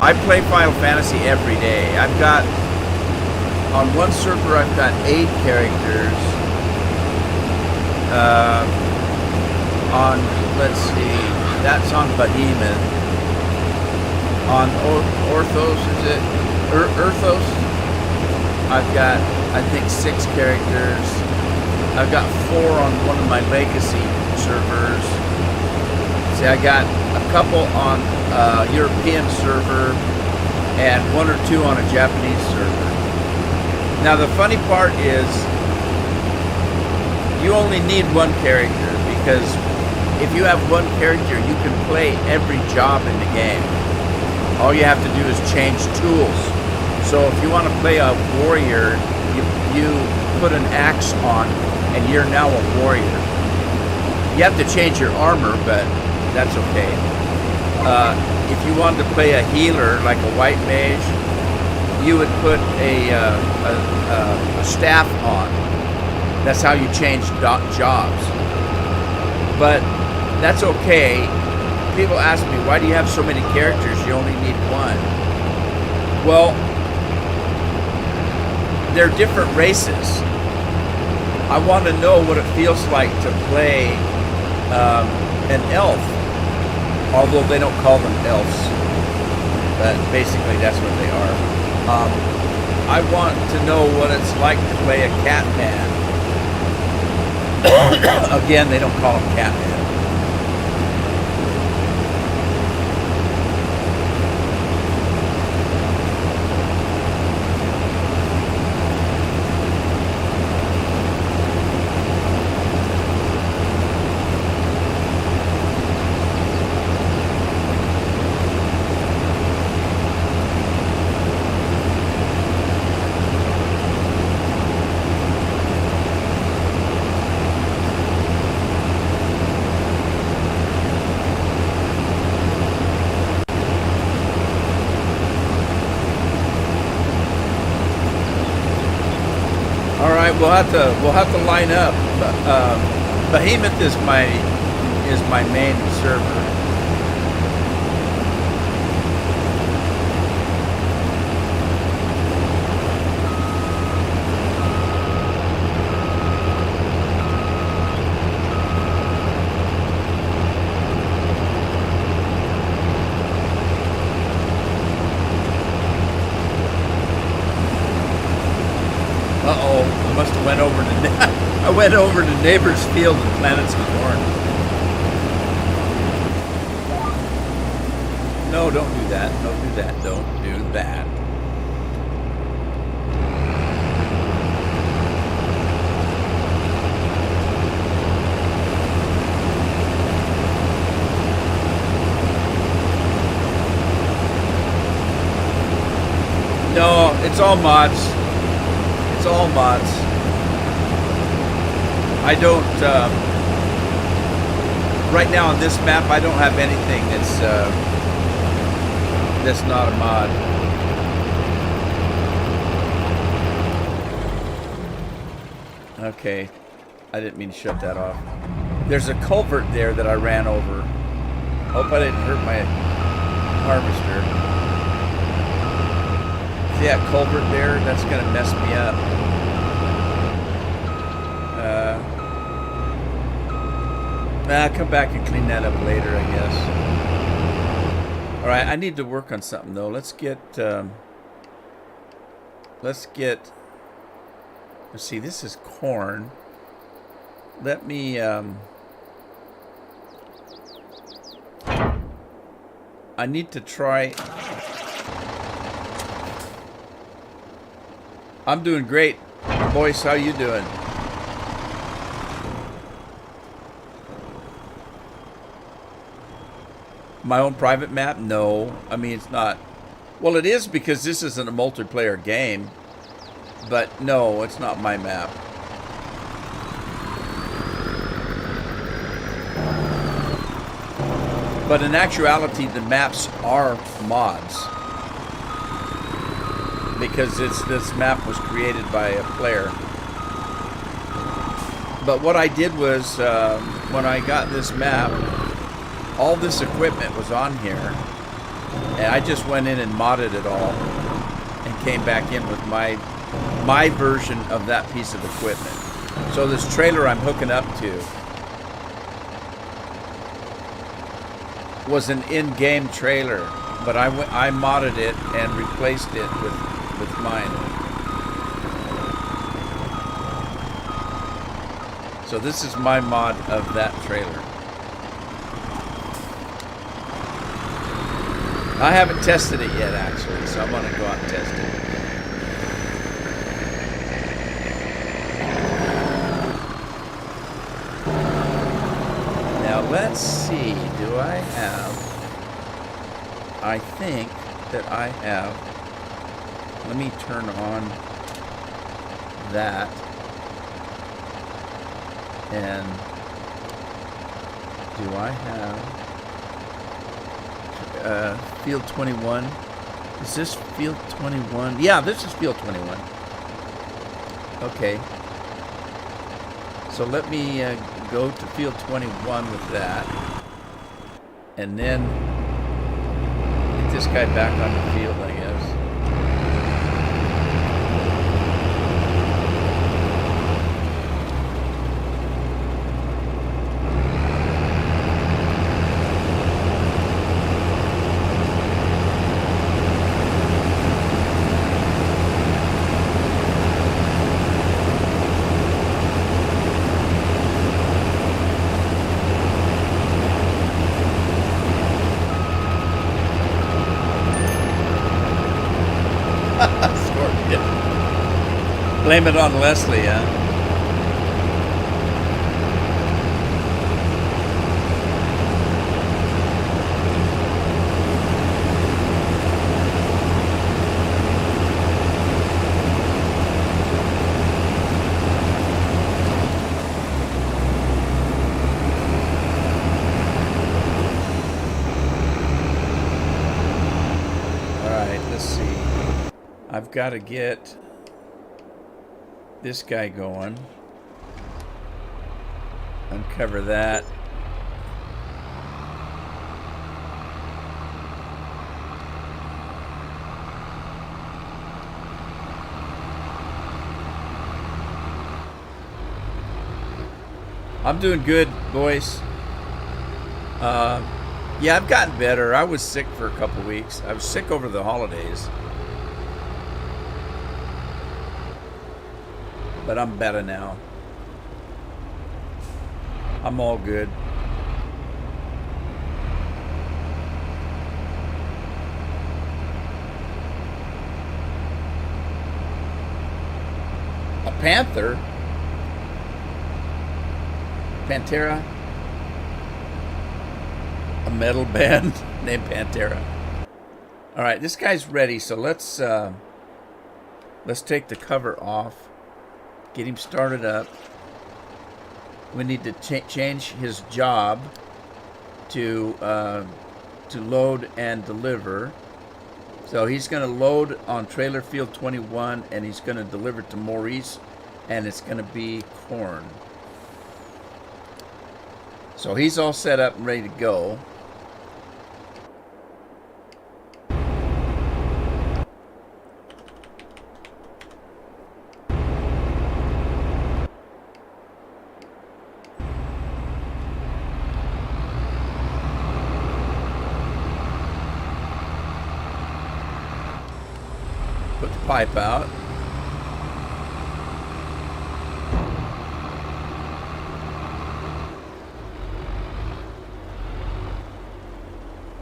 I play Final Fantasy every day. I've got, on one server, I've got 8 characters. Let's see, that's on Behemoth. On Orthos, is it? Earthos? I've got, I think, 6 characters. I've got 4 on one of my legacy servers. See, I got a couple on European server and 1 or 2 on a Japanese server. Now the funny part is you only need 1 character, because if you have 1 character, you can play every job in the game. All you have to do is change tools. So if you want to play a warrior, you put an axe on and you're now a warrior. You have to change your armor, but that's okay. If you wanted to play a healer, like a white mage, you would put a staff on. That's how you change jobs. But that's okay. People ask me, why do you have so many characters? You only need 1. Well, they're different races. I want to know what it feels like to play an elf, although they don't call them elves, but basically that's what they are. I want to know what it's like to play a cat man. Again, they don't call him cat man. We'll have to line up. Behemoth is my main server. I went over to neighbor's field and planted some corn. No, don't do that. Don't do that. Don't do that. No, it's all mods. It's all mods. I don't, right now on this map, I don't have anything that's not a mod. Okay, I didn't mean to shut that off. There's a culvert there that I ran over. Hope I didn't hurt my harvester. See that culvert there? That's gonna mess me up. I'll come back and clean that up later, I guess. Alright, I need to work on something, though. Let's see, this is corn. Let me, I need to try... I'm doing great. Boyce, how you doing? My own private map? No. I mean, it's not... Well, it is because this isn't a multiplayer game. But no, it's not my map. But in actuality, the maps are mods. Because this map was created by a player. But what I did was, when I got this map... all this equipment was on here, And I just went in and modded it all and came back in with my version of that piece of equipment. So this trailer I'm hooking up to was an in-game trailer, but I modded it and replaced it with mine. So this is my mod of that trailer. I haven't tested it yet, actually, so I'm gonna go out and test it. Now let's see, do I have, I think that I have, let me turn on that, and do I have field 21? Is this field 21? Yeah, this is field 21. Okay. So let me go to field 21 with that. And then get this guy back on the field, I guess. Blame it on Leslie, huh? All right, let's see. I've got to get this guy going. Uncover that. I'm doing good, boys. Yeah, I've gotten better. I was sick for a couple weeks. I was sick over the holidays. But I'm better now. I'm all good. A panther? Pantera? A metal band named Pantera. All right, this guy's ready, so let's take the cover off. Get him started up. We need to change his job to load and deliver. So he's going to load on trailer field 21, and he's going to deliver to Maurice, and it's going to be corn. So he's all set up and ready to go. Put the pipe out.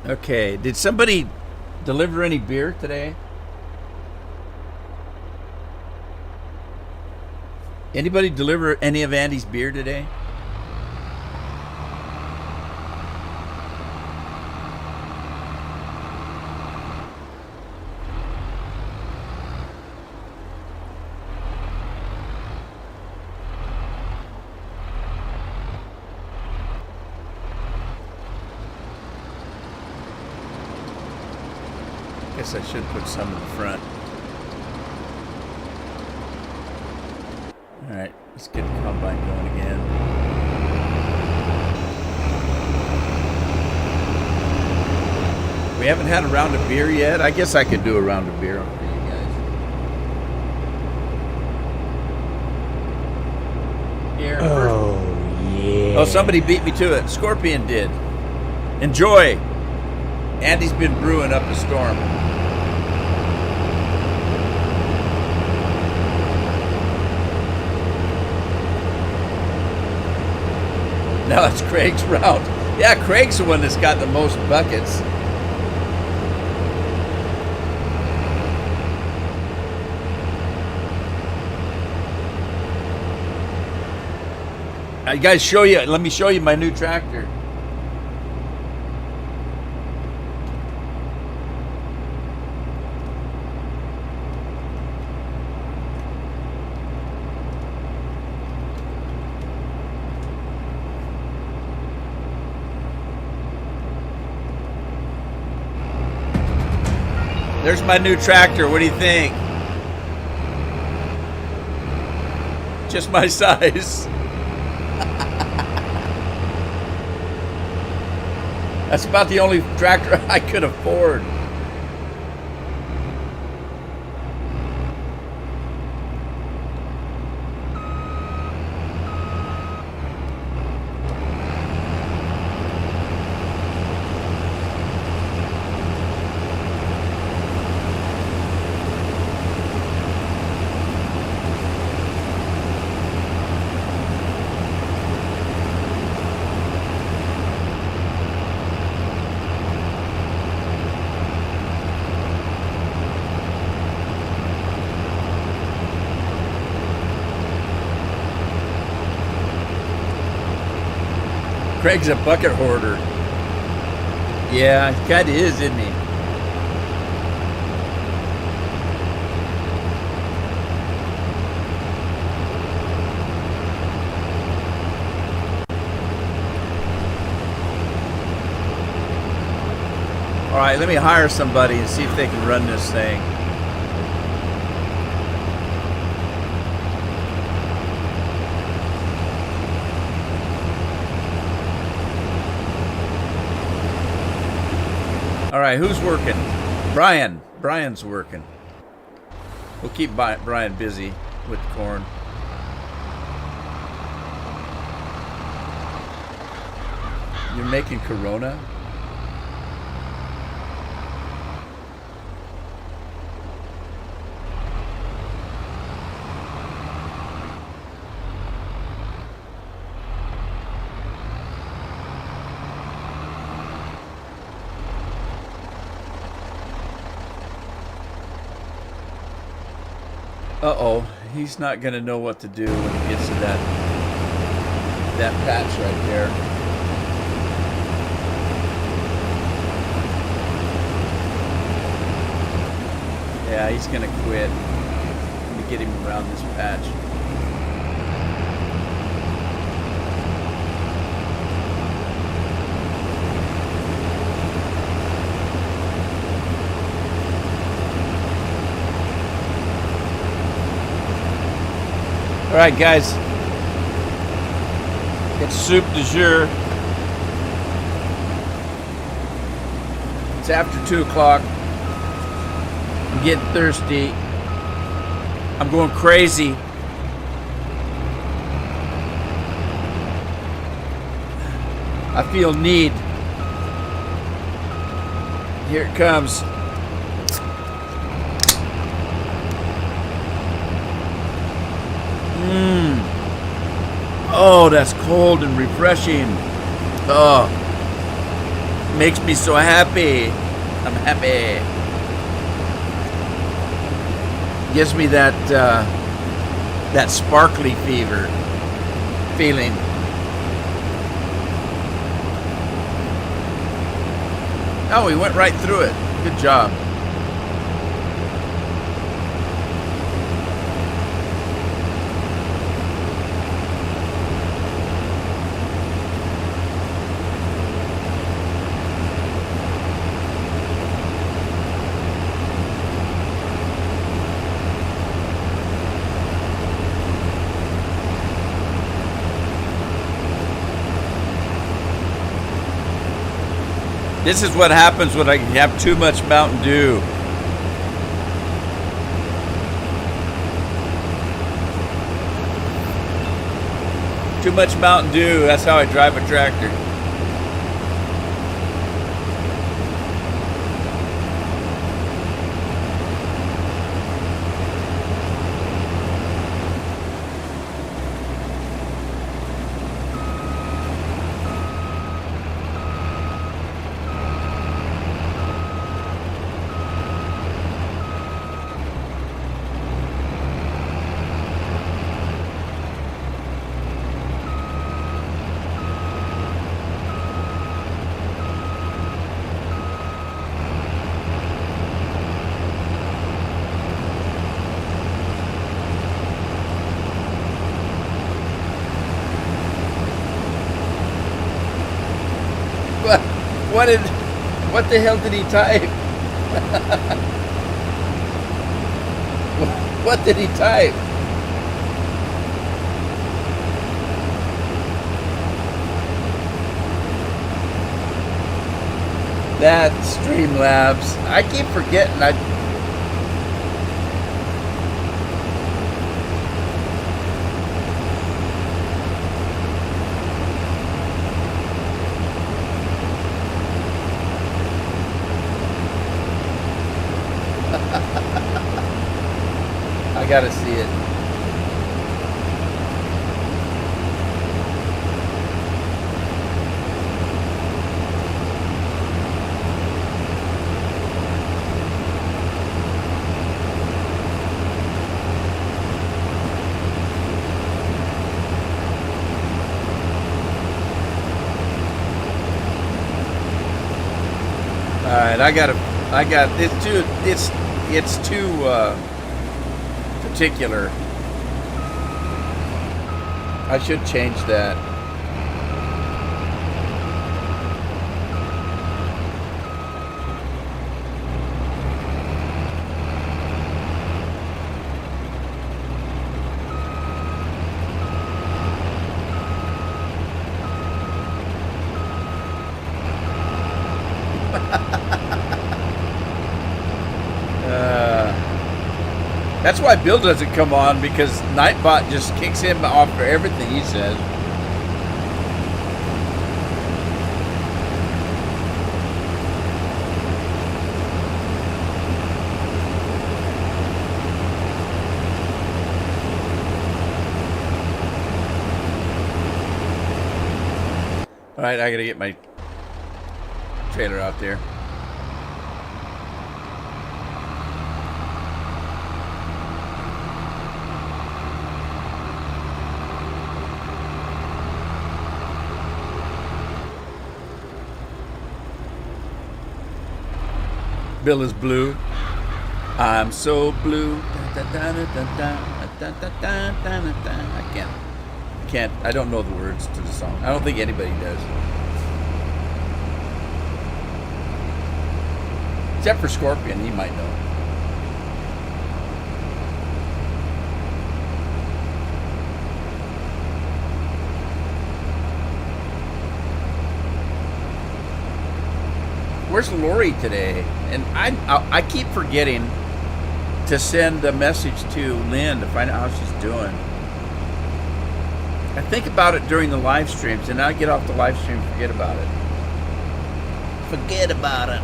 Okay, did somebody deliver any beer today? Anybody deliver any of Andy's beer today? Guess I should put some in the front. All right, let's get the combine going again. We haven't had a round of beer yet. I guess I could do a round of beer for you guys. Here. Oh, yeah. Oh, somebody beat me to it. Scorpion did. Enjoy. Andy's been brewing up a storm. Now it's Craig's round. Yeah, Craig's the one that's got the most buckets. You guys, let me show you my new tractor. There's my new tractor. What do you think? Just my size. That's about the only tractor I could afford. Craig's a bucket hoarder. Yeah, he kind of is, isn't he? All right, let me hire somebody and see if they can run this thing. All right, who's working? Brian. Brian's working. We'll keep Brian busy with corn. You're making Corona? Uh-oh, he's not going to know what to do when he gets to that patch right there. Yeah, he's going to quit. Let me get him around this patch. All right, guys. It's soup du jour. It's after 2 o'clock. I'm getting thirsty. I'm going crazy. I feel need. Here it comes. Oh, that's cold and refreshing. Oh, makes me so happy. I'm happy. Gives me that sparkly feeling. Oh, we went right through it. Good job. This is what happens when I have too much Mountain Dew. Too much Mountain Dew. That's how I drive a tractor. What the hell did he type? What did he type? That Streamlabs. I keep forgetting. I gotta see it. All right, I got it's too particular. I should change that. That's why Bill doesn't come on, because Nightbot just kicks him off for everything he says. All right, I gotta get my trailer out there. Bill is blue. I'm so blue. I can't. I don't know the words to the song. I don't think anybody does. Except for Scorpion, he might know. Where's Lori today? And I keep forgetting to send a message to Lynn to find out how she's doing. I think about it during the live streams, and I get off the live stream and forget about it. Forget about it.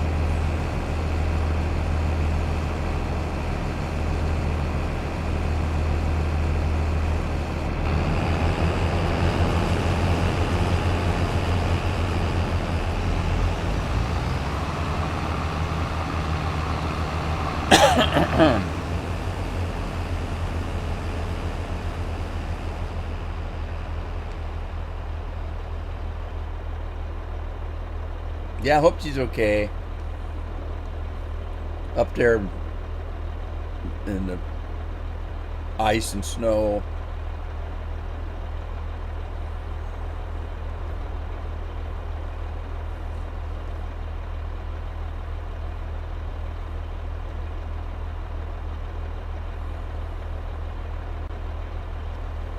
Yeah, I hope she's okay. Up there in the ice and snow.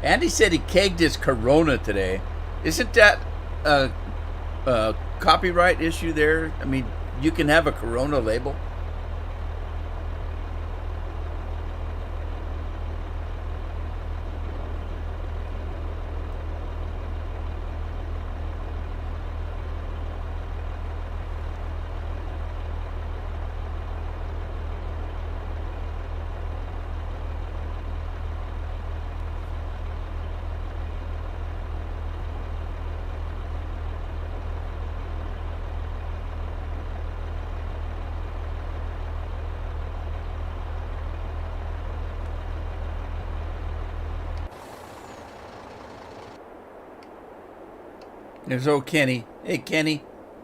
Andy said he kegged his Corona today. Isn't that copyright issue there? I mean, you can have a Corona label. There's old Kenny. Hey, Kenny.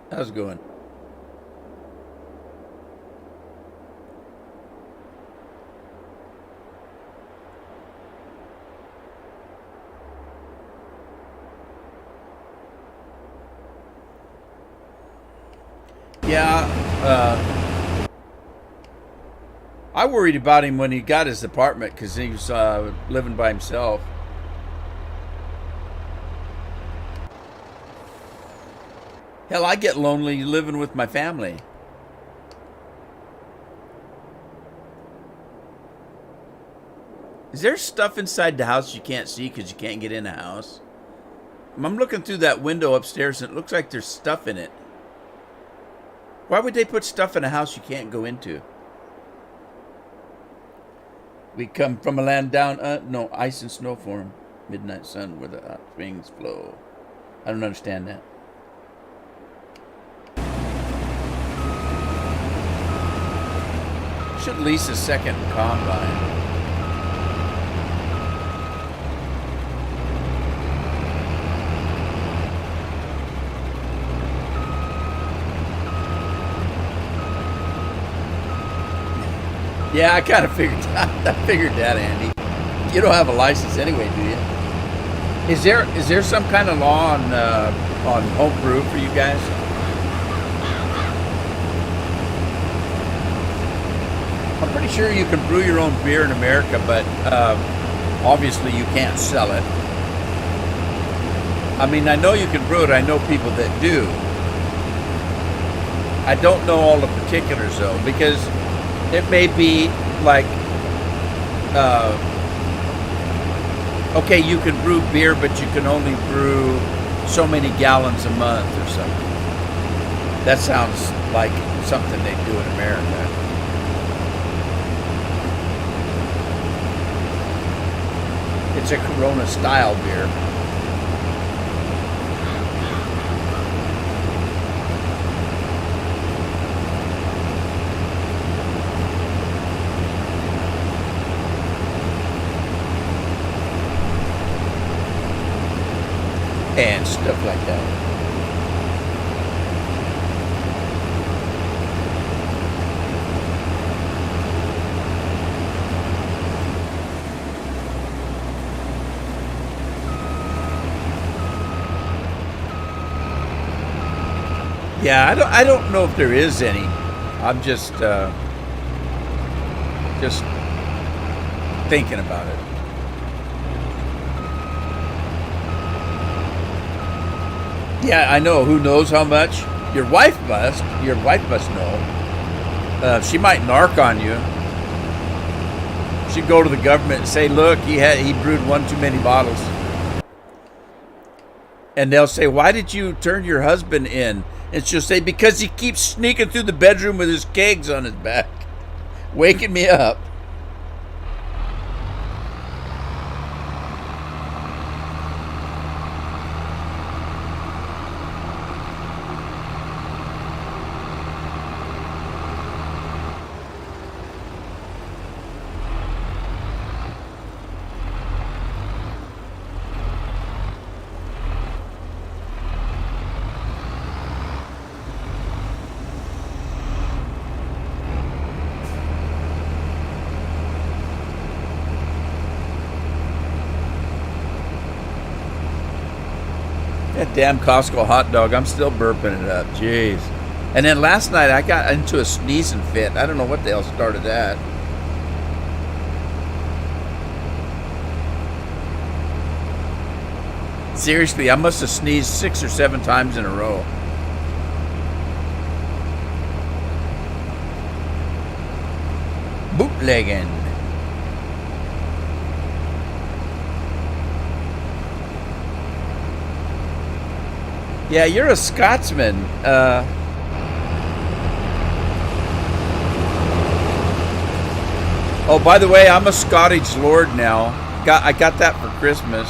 How's it going? Yeah, I worried about him when he got his apartment because he was living by himself. Hell, I get lonely living with my family. Is there stuff inside the house you can't see because you can't get in the house? I'm looking through that window upstairs and it looks like there's stuff in it. Why would they put stuff in a house you can't go into? We come from a land down, no, ice and snow form. Midnight sun where the hot springs flow. I don't understand that. Should lease a second combine. Yeah, I kind of figured. I figured that, Andy. You don't have a license anyway, do you? Is there some kind of law on home brew for you guys? I'm pretty sure you can brew your own beer in America, but obviously you can't sell it. I mean, I know you can brew it. I know people that do. I don't know all the particulars though, because it may be like, okay, you can brew beer, but you can only brew so many gallons a month or something. That sounds like something they do in America. It's a Corona style beer. And stuff like that. Yeah, I don't know if there is any. I'm just thinking about it. Yeah, I know. Who knows how much? Your wife must. Your wife must know. She might narc on you. She'd go to the government and say, "Look, he brewed one too many bottles." And they'll say, "Why did you turn your husband in?" And she'll say, "Because he keeps sneaking through the bedroom with his kegs on his back, waking me up." That damn Costco hot dog, I'm still burping it up. Jeez. And then last night I got into a sneezing fit. I don't know what the hell started that. Seriously, I must have sneezed 6 or 7 times in a row. bootlegging. Yeah, you're a Scotsman. Oh, by the way, I'm a Scottish lord now. I got that for Christmas.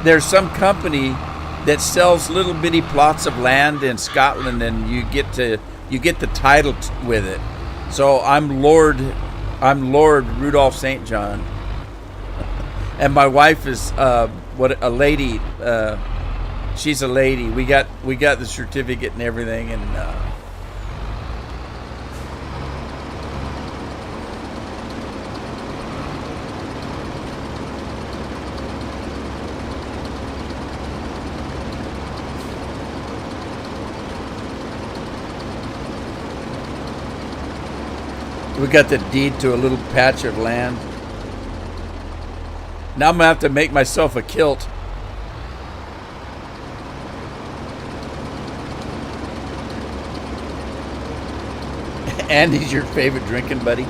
There's some company that sells little bitty plots of land in Scotland, and you get the title with it. So I'm Lord Rudolph St. John, and my wife is a lady. She's a lady. We got the certificate and everything, and we got the deed to a little patch of land. Now I'm gonna have to make myself a kilt. Andy's your favorite drinking buddy?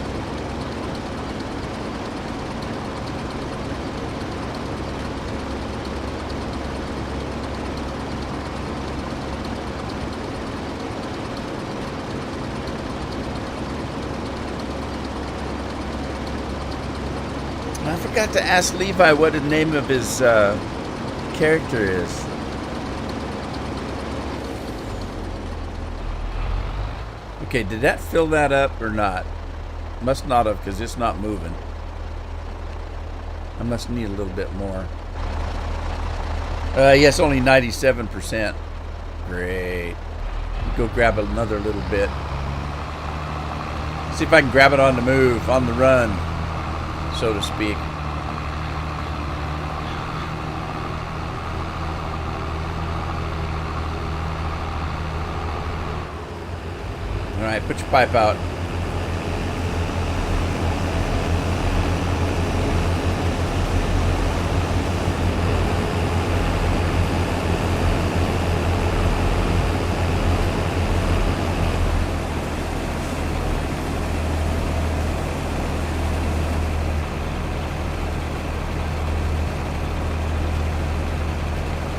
I forgot to ask Levi what the name of his character is. Okay, did that fill that up or not? Must not have, because it's not moving. I must need a little bit more. Yes, only 97%. Great. Go grab another little bit. See if I can grab it on the move, on the run, so to speak. All right, put your pipe out.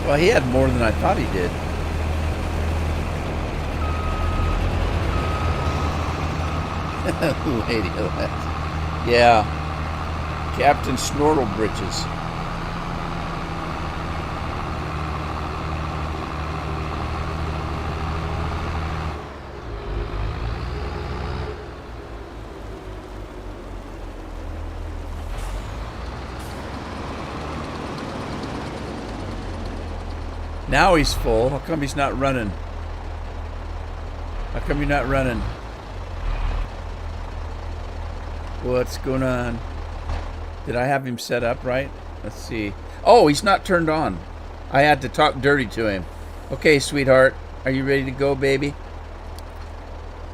Well, he had more than I thought he did. Lady of that. Yeah. Captain Snortle Britches. Now he's full. How come he's not running? How come you're not running? What's going on? Did I have him set up right? Let's see. Oh, he's not turned on. I had to talk dirty to him. Okay, sweetheart. Are you ready to go, baby?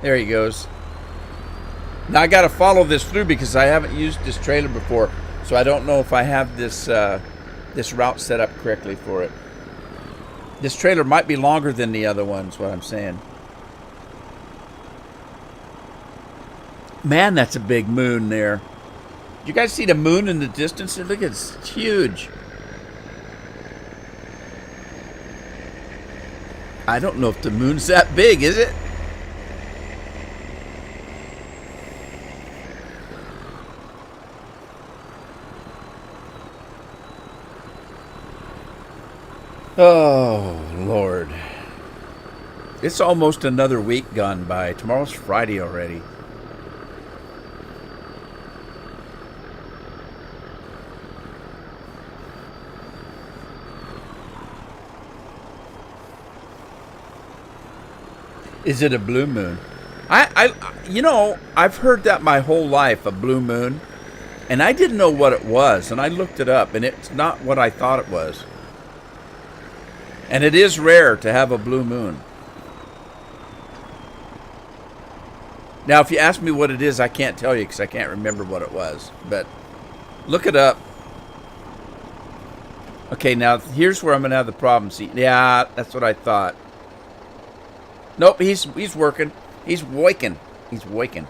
There he goes. Now I got to follow this through because I haven't used this trailer before, so I don't know if I have this this route set up correctly for it. This trailer might be longer than the other ones, what I'm saying. Man, that's a big moon there. You guys see the moon in the distance? Look, it's huge. I don't know if the moon's that big, is it? Oh, Lord. It's almost another week gone by. Tomorrow's Friday already. Is it a blue moon? You know, I've heard that my whole life, a blue moon, and I didn't know what it was, and I looked it up, and it's not what I thought it was. And it is rare to have a blue moon. Now, if you ask me what it is, I can't tell you because I can't remember what it was. But look it up. Okay, now here's where I'm going to have the problem. See, yeah, that's what I thought. Nope, he's working. He's waking. He's waking.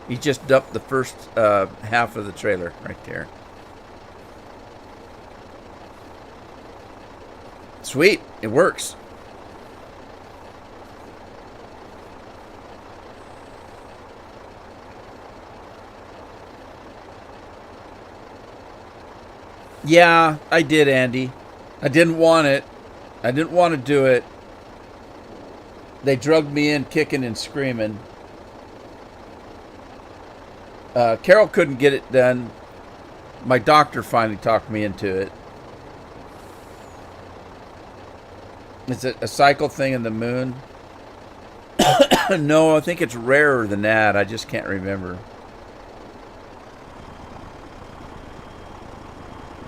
He just dumped the first half of the trailer right there. Sweet, it works. Yeah, I did, Andy. I didn't want it. I didn't want to do it. They drugged me in kicking and screaming. Carol couldn't get it done. My doctor finally talked me into it. Is it a cycle thing in the moon? No, I think it's rarer than that. I just can't remember.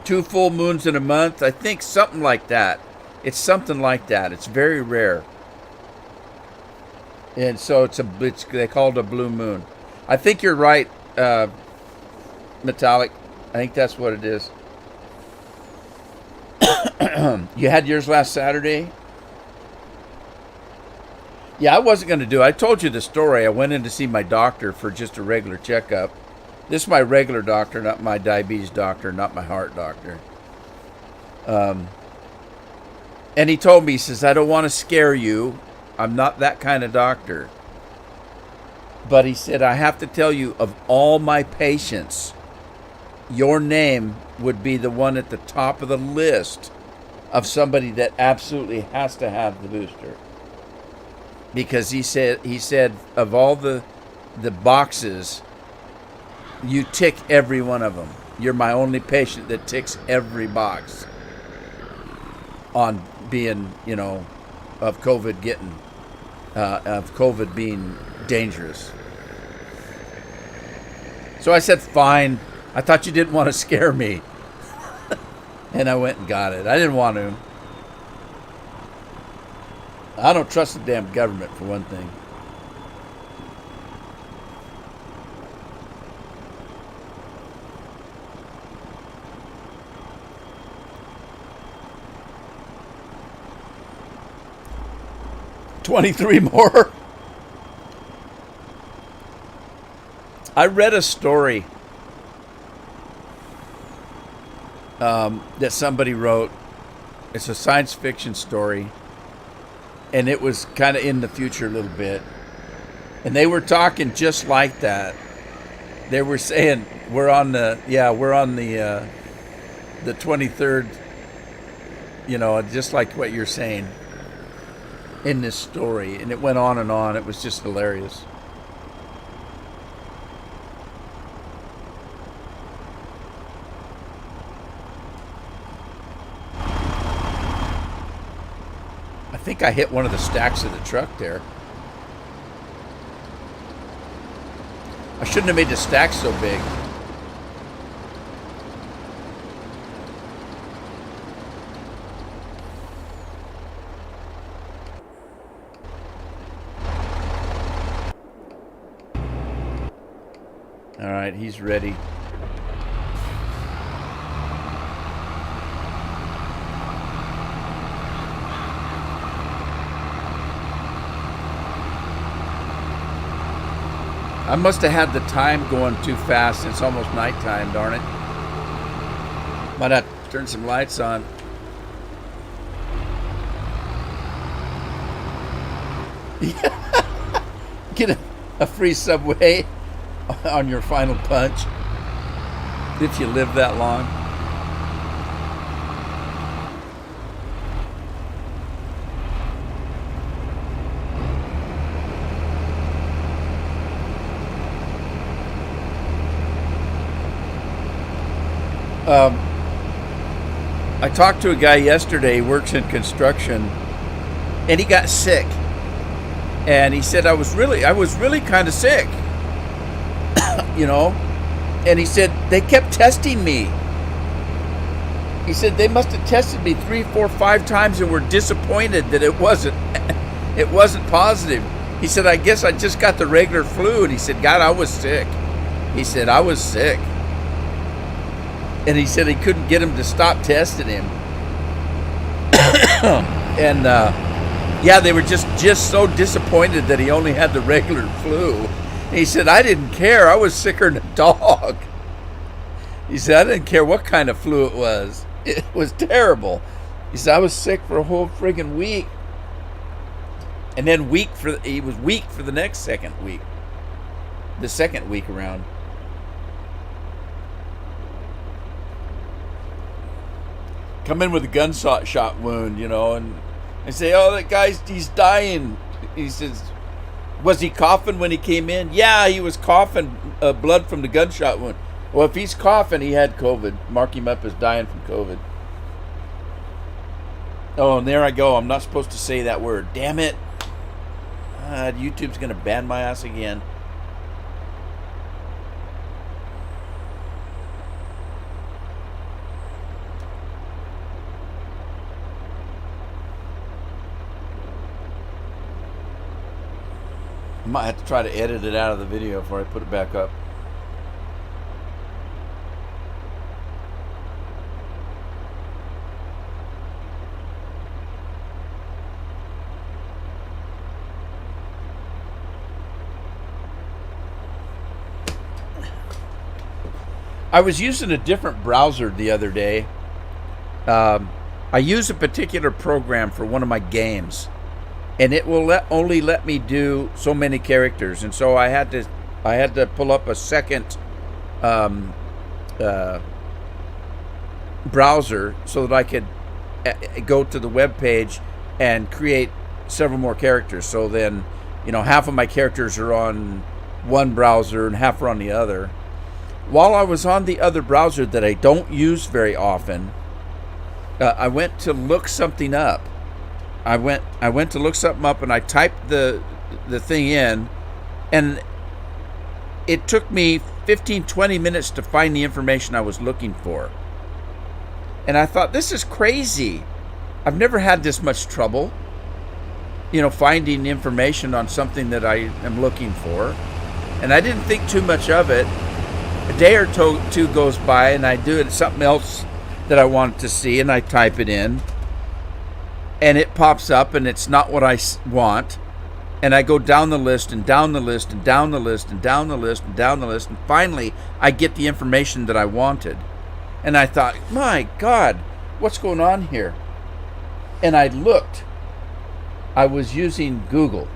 2 full moons in a month? I think something like that. It's something like that. It's very rare. And so they call it a blue moon. I think you're right, Metallic. I think that's what it is. You had yours last Saturday? Yeah, I wasn't going to do it. I told you the story. I went in to see my doctor for just a regular checkup. This is my regular doctor, not my diabetes doctor, not my heart doctor. And he told me, he says, I don't want to scare you. I'm not that kind of doctor. But he said, I have to tell you, of all my patients, your name would be the one at the top of the list of somebody that absolutely has to have the booster. Because he said of all the boxes, you tick every one of them. You're my only patient that ticks every box on being, of COVID being dangerous. So I said, fine. I thought you didn't want to scare me. And I went and got it. I didn't want to. I don't trust the damn government, for one thing. $23 more. I read a story that somebody wrote. It's a science fiction story, and it was kind of in the future a little bit. And they were talking just like that. They were saying we're on the 23rd. Just like what you're saying in this story, and it went on and on. It was just hilarious. I think I hit one of the stacks of the truck there. I shouldn't have made the stack so big. All right, he's ready. I must have had the time going too fast. It's almost nighttime, darn it. Might have to turn some lights on. Get a free Subway on your final punch if you live that long. I talked to a guy yesterday, he works in construction, and he got sick. And he said I was really kind of sick. And he said they kept testing me. He said they must have tested me 3, 4, 5 times and were disappointed that it wasn't positive. He said, I guess I just got the regular flu. And he said, God, I was sick. He said, I was sick. And he said he couldn't get him to stop testing him. And they were just so disappointed that he only had the regular flu. He said, I didn't care. I was sicker than a dog. He said, I didn't care what kind of flu it was. It was terrible. He said, I was sick for a whole friggin' week. And then he was weak for the next second week. The second week around. Come in with a gunshot wound, and say, oh, that guy's, he's dying. He says, was he coughing when he came in? Yeah, he was coughing blood from the gunshot wound. Well, if he's coughing, he had COVID. Mark him up as dying from COVID. Oh, and there I go. I'm not supposed to say that word. Damn it. YouTube's going to ban my ass again. I might have to try to edit it out of the video before I put it back up. I was using a different browser the other day. I use a particular program for one of my games, and it will only let me do so many characters, and so I had to pull up a second browser so that I could go to the web page and create several more characters. So then, half of my characters are on one browser and half are on the other. While I was on the other browser that I don't use very often, I went to look something up. I went to look something up, and I typed the thing in, and it took me 15-20 minutes to find the information I was looking for. And I thought, this is crazy. I've never had this much trouble, finding information on something that I am looking for. And I didn't think too much of it. A day or two goes by, and I do it something else that I want to see, and I type it in, and it pops up, and it's not what I want. And I go down the list and down the list and down the list and down the list and down the list, and finally I get the information that I wanted. And I thought, my God, what's going on here? And I looked. I was using Google.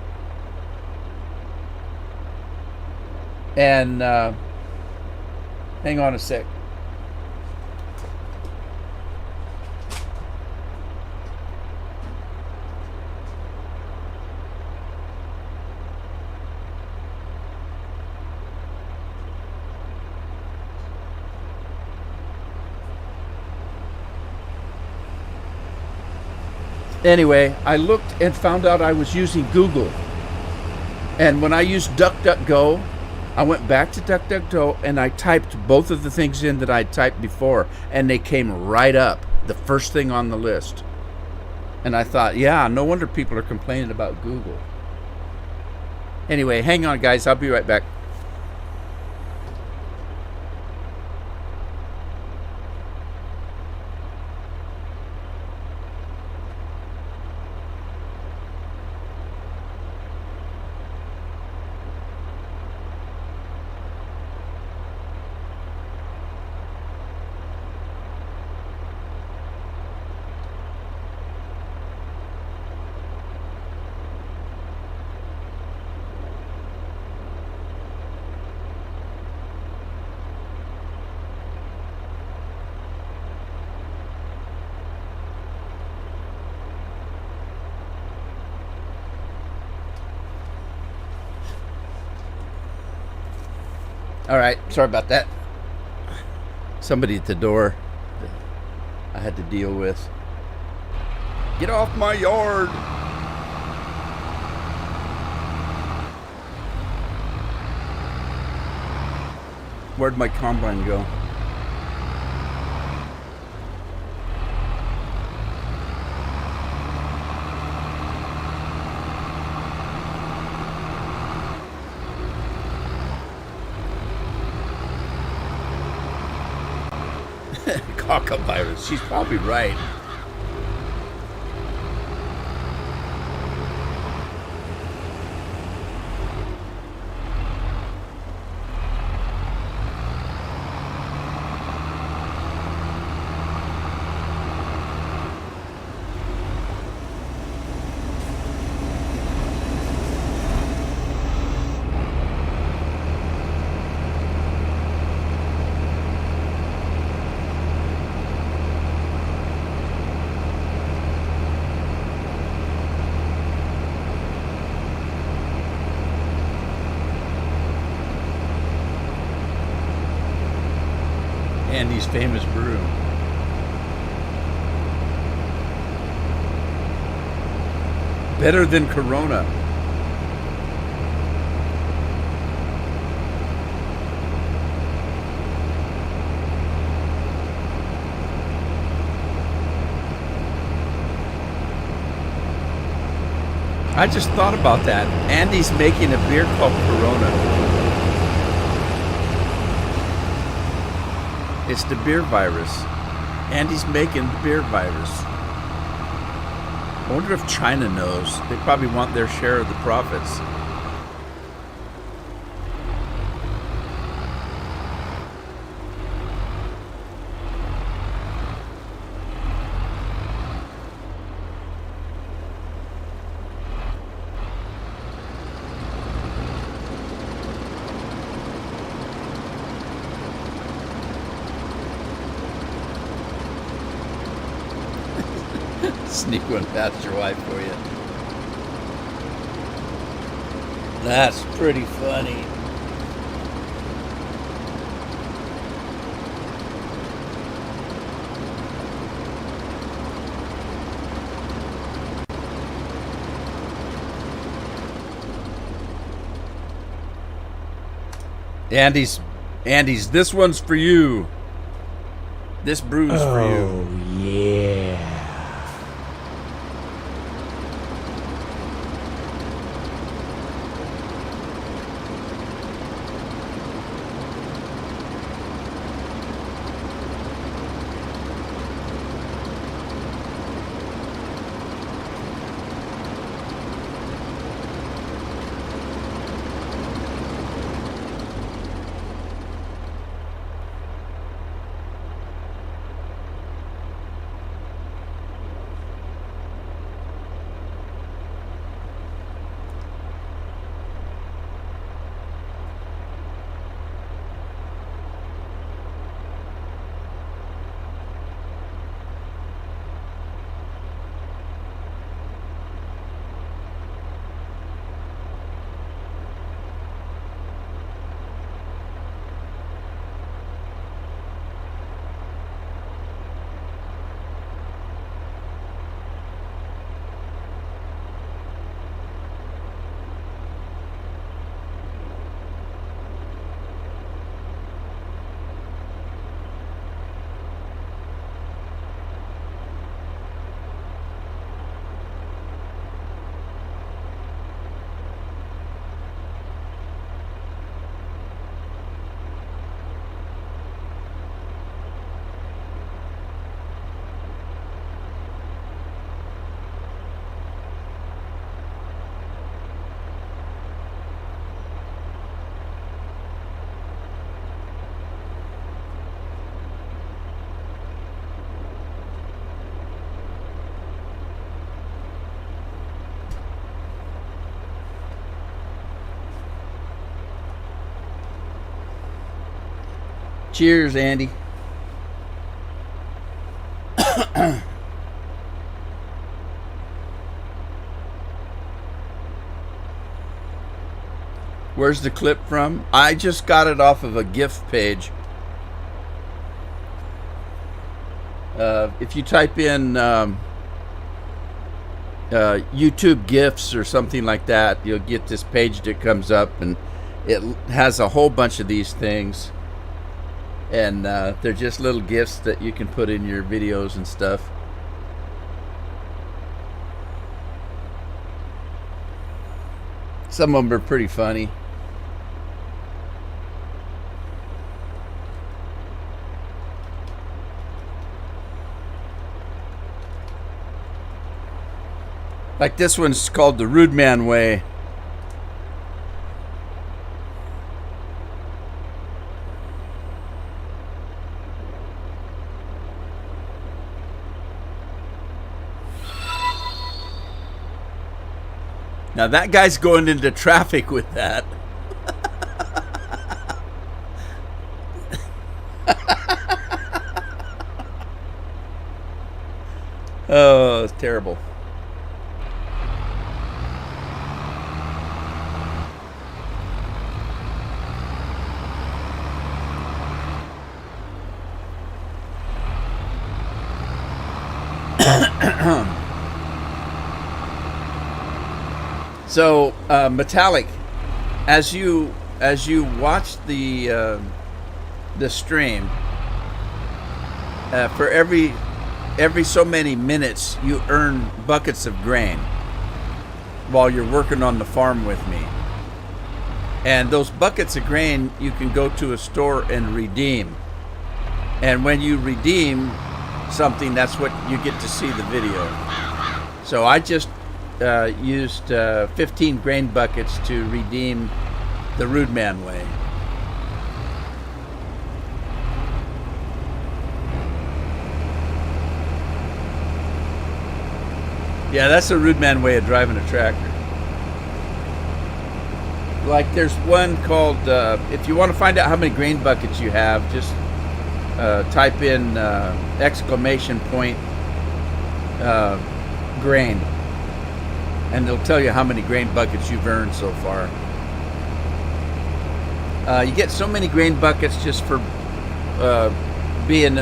And hang on a sec. Anyway, I looked and found out I was using Google. And when I used DuckDuckGo, I went back to DuckDuckGo and I typed both of the things in that I'd typed before, and they came right up, the first thing on the list. And I thought, yeah, no wonder people are complaining about Google. Anyway, hang on, guys. I'll be right back. All right, sorry about that. Somebody at the door that I had to deal with. Get off my yard! Where'd my combine go? Cockavirus. She's probably right. Andy's famous brew. Better than Corona. I just thought about that. Andy's making a beer called Corona. It's the beer virus. Andy's making the beer virus. I wonder if China knows. They probably want their share of the profits. Sneak one past your wife for you. That's pretty funny. Andy's, this one's for you. This brew's for you. Oh, yeah. Cheers, Andy. Where's the clip from? I just got it off of a GIF page. If you type in YouTube GIFs or something like that, you'll get this page that comes up, and it has a whole bunch of these things. And they're just little GIFs that you can put in your videos and stuff. Some of them are pretty funny. Like this one's called the Rude Man Way. Now that guy's going into traffic with that. Oh, it's terrible. So, Metallic, as you watch the stream, for every so many minutes, you earn buckets of grain while you're working on the farm with me. And those buckets of grain, you can go to a store and redeem. And when you redeem something, that's what you get to see the video. So I just used 15 grain buckets to redeem the Rude Man way. Yeah, that's the Rude Man way of driving a tractor. Like there's one called, if you want to find out how many grain buckets you have, just type in exclamation point grain, and it'll tell you how many grain buckets you've earned so far. You get so many grain buckets just for being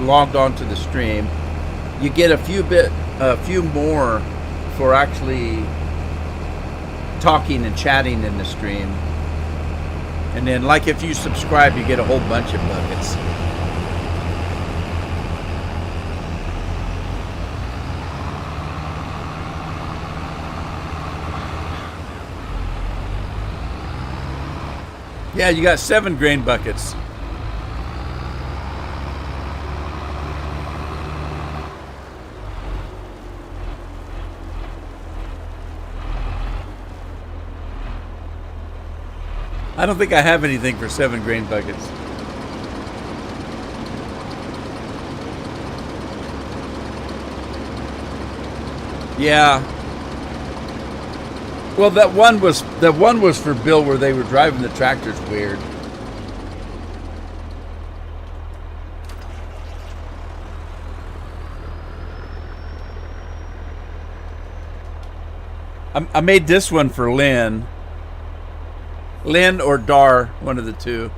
logged onto the stream. You get a few more for actually talking and chatting in the stream. And then, like, if you subscribe, you get a whole bunch of buckets. Yeah, you got 7 grain buckets. I don't think I have anything for 7 grain buckets. Yeah. Well, that one was for Bill, where they were driving the tractors weird. I made this one for Lynn. Lynn or Dar, one of the two.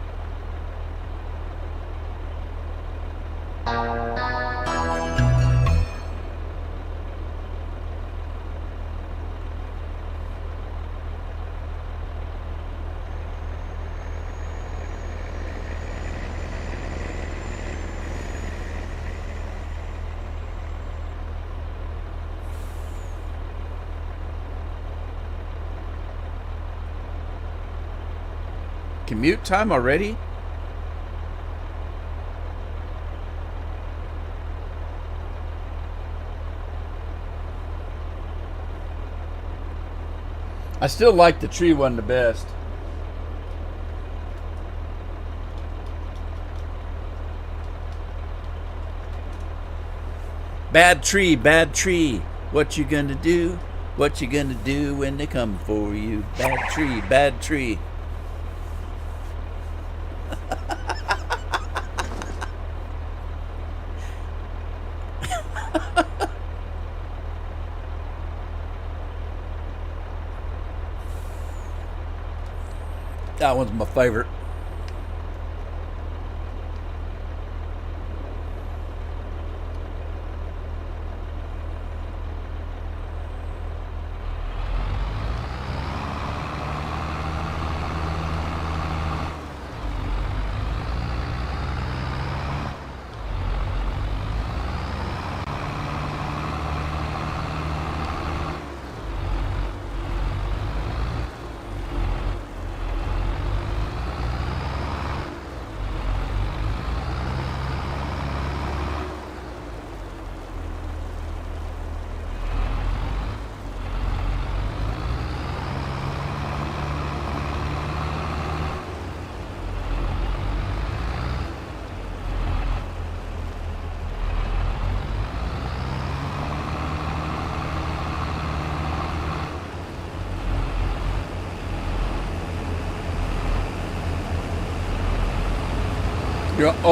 Commute time already? I still like the tree one the best. Bad tree, bad tree. What you gonna do? What you gonna do when they come for you? Bad tree, bad tree. That one's my favorite.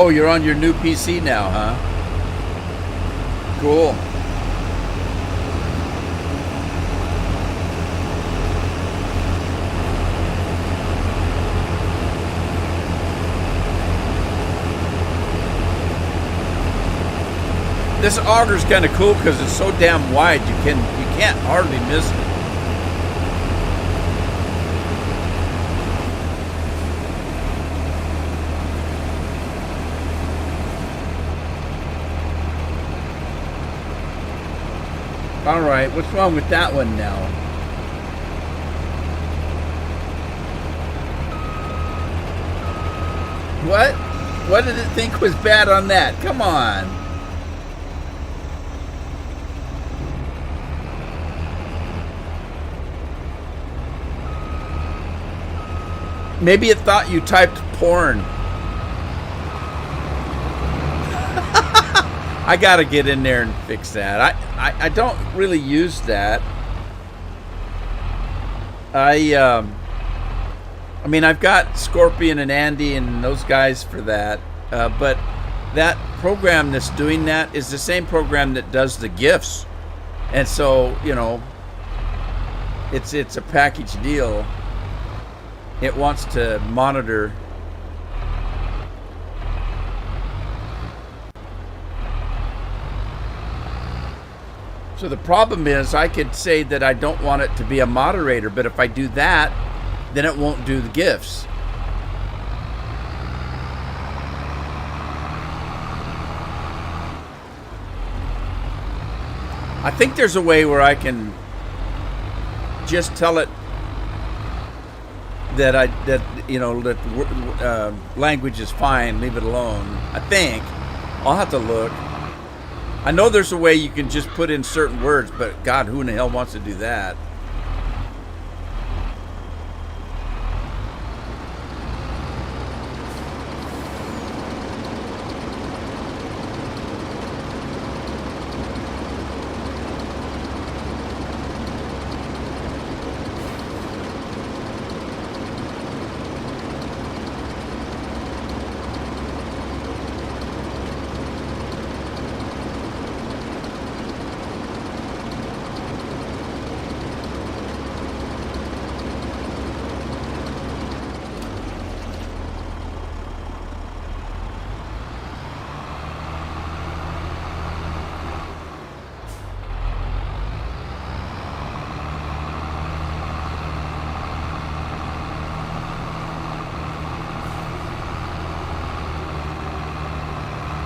You're on your new PC now, huh? Cool. This auger's kind of cool because it's so damn wide. You can't hardly miss it. All right, what's wrong with that one now? What? What did it think was bad on that? Come on. Maybe it thought you typed porn. I gotta get in there and fix that. I don't really use that. I mean, I've got Scorpion and Andy and those guys for that. But that program that's doing that is the same program that does the GIFs. And so, you know, it's a package deal. It wants to monitor. So the problem is I could say that I don't want it to be a moderator, but if I do that, then it won't do the GIFs. I think there's a way where I can just tell it that language is fine, leave it alone. I think. I'll have to look. I know there's a way you can just put in certain words, but God, who in the hell wants to do that?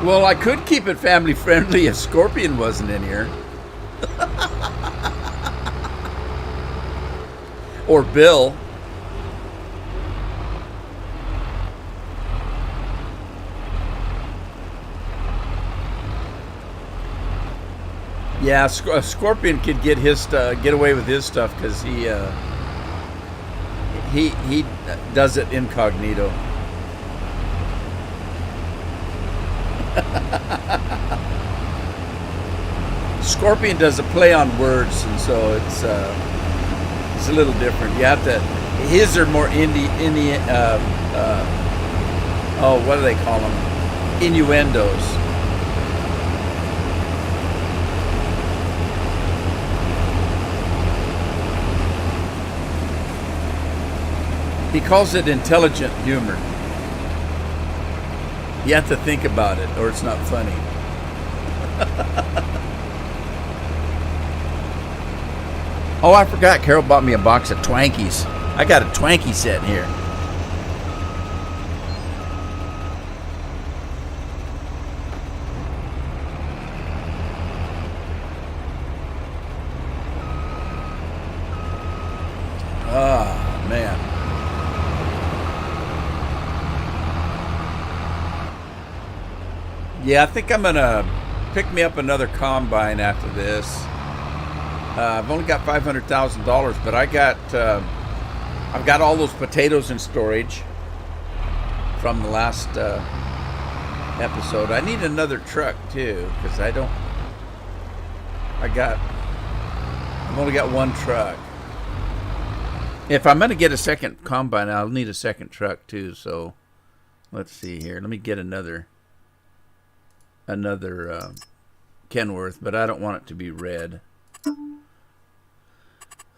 Well, I could keep it family friendly if Scorpion wasn't in here. Or Bill. Yeah, Scorpion could get away with his stuff because he does it incognito. Scorpion does a play on words, and so it's a little different. You have to. His are more indie. What do they call them? Innuendos. He calls it intelligent humor. You have to think about it, or it's not funny. Oh, I forgot. Carol bought me a box of Twankies. I got a Twankie set here. Oh, man. Yeah, I think I'm going to pick me up another combine after this. I've only got $500,000, but I've got all those potatoes in storage from the last episode. I need another truck too, because I've only got one truck. If I'm going to get a second combine, I'll need a second truck too. So let's see here. Let me get another Kenworth, but I don't want it to be red.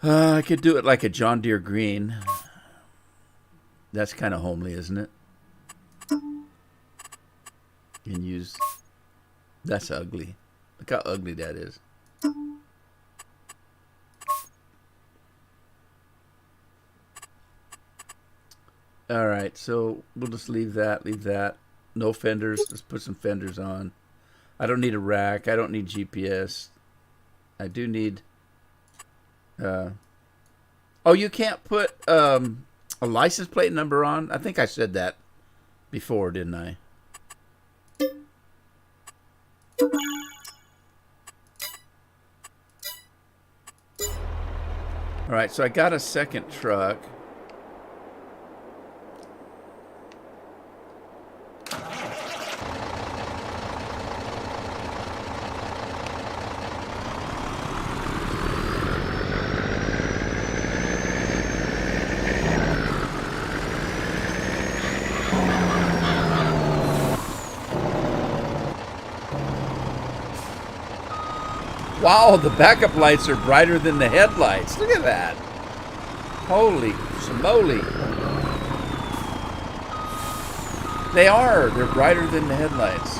I could do it like a John Deere green. That's kind of homely, isn't it? And use... That's ugly. Look how ugly that is. All right, so we'll just leave that. Leave that. No fenders. Let's put some fenders on. I don't need a rack. I don't need GPS. I do need... oh, you can't put a license plate number on? I think I said that before, didn't I? All right, so I got a second truck. Wow, the backup lights are brighter than the headlights. Look at that. Holy smoly. They are. They're brighter than the headlights.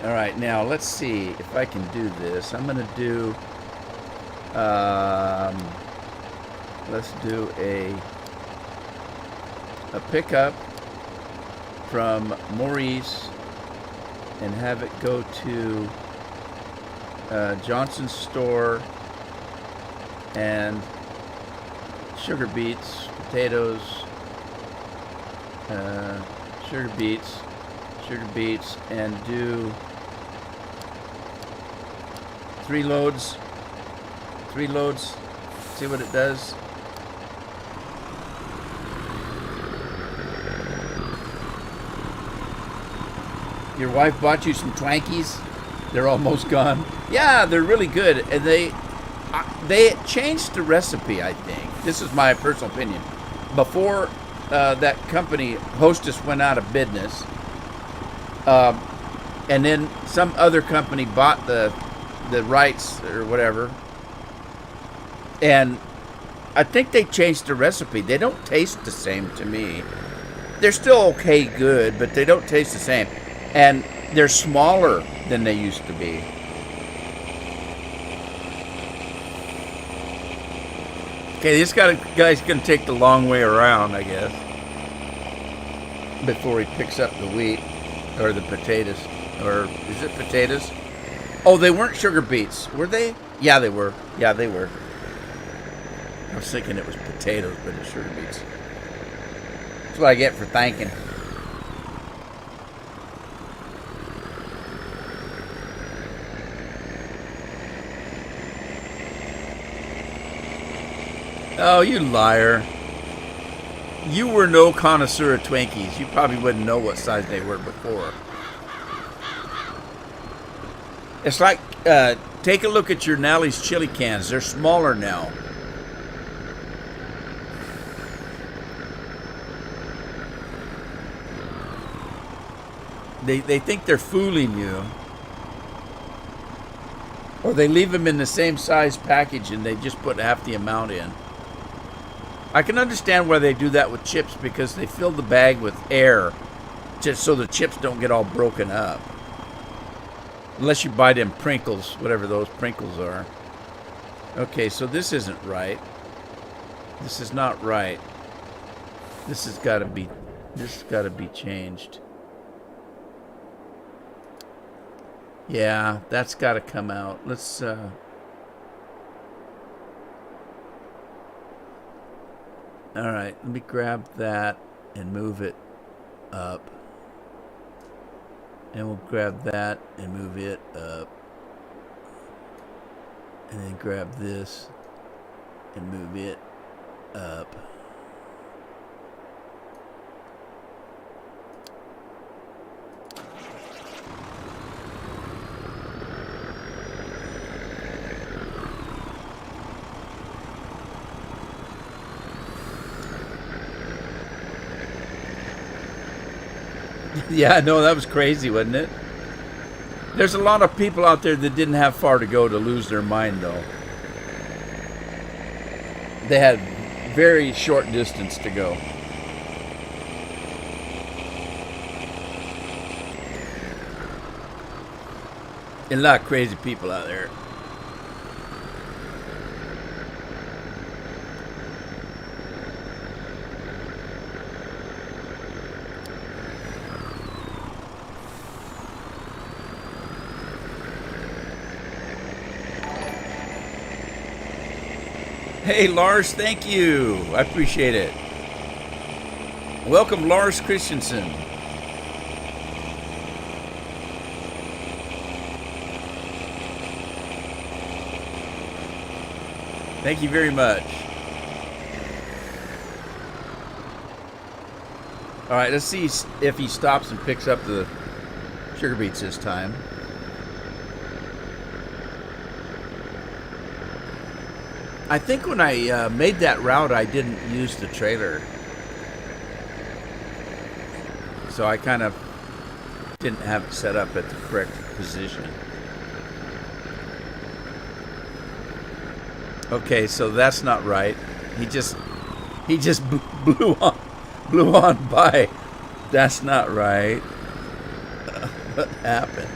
All right, now let's see if I can do this. I'm going to do... let's do a pickup from Maurice and have it go to Johnson's store and sugar beets, potatoes, sugar beets, and do 3 loads. 3 loads. See what it does. Your wife bought you some Twinkies. They're almost gone. Yeah, they're really good. And they changed the recipe, I think. This is my personal opinion. Before that company, Hostess, went out of business, and then some other company bought the rights or whatever, and I think they changed the recipe. They don't taste the same to me. They're still okay good, but they don't taste the same. And they're smaller than they used to be. Okay, this guy's going to take the long way around, I guess, before he picks up the wheat or the potatoes. Or is it potatoes? Oh, they weren't sugar beets, were they? Yeah, they were. Yeah, they were. I was thinking it was potatoes, but it's sugar beets. That's what I get for thanking. Oh, you liar. You were no connoisseur of Twinkies. You probably wouldn't know what size they were before. It's like, take a look at your Nally's chili cans. They're smaller now. They think they're fooling you. Or they leave them in the same size package and they just put half the amount in. I can understand why they do that with chips, because they fill the bag with air just so the chips don't get all broken up. Unless you buy them Prinkles, whatever those Prinkles are. Okay, so this isn't right. This is not right. This has got to be changed. Yeah, that's got to come out. Let's all right, let me grab that and move it up. And we'll grab that and move it up. And then grab this and move it up. Yeah, no, that was crazy, wasn't it? There's a lot of people out there that didn't have far to go to lose their mind, though. they had very short distance to go. And a lot of crazy people out there. Hey, Lars, thank you. I appreciate it. Welcome, Lars Christensen. Thank you very much. All right, let's see if he stops and picks up the sugar beets this time. I think when I made that route, I didn't use the trailer. So I kind of didn't have it set up at the correct position. Okay, so that's not right. He just blew on by. That's not right. What happened?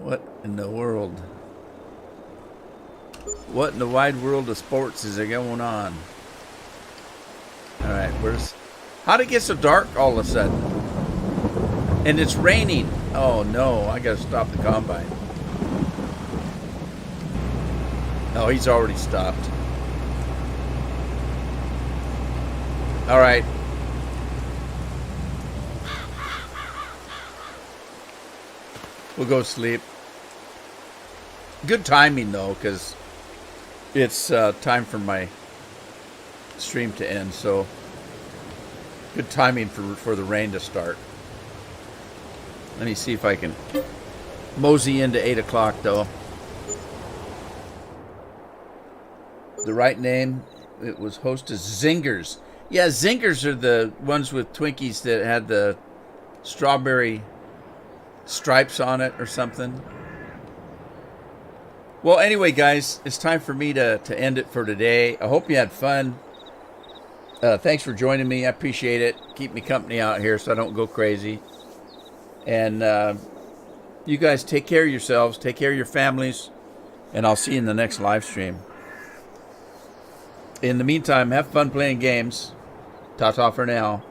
What in the world? What in the wide world of sports is there going on? All right, how'd it get so dark all of a sudden? And it's raining. Oh no, I gotta stop the combine. Oh, he's already stopped. All right. We'll go sleep. Good timing though, because it's time for my stream to end, so good timing for the rain to start. Let me see if I can mosey into 8 o'clock though. The right name, it was hostess Zingers. Yeah, Zingers are the ones with Twinkies that had the strawberry stripes on it or something. Well, anyway, guys, it's time for me to end it for today. I hope you had fun. Thanks for joining me. I appreciate it. Keep me company out here so I don't go crazy. And you guys take care of yourselves. Take care of your families. And I'll see you in the next live stream. In the meantime, have fun playing games. Ta-ta for now.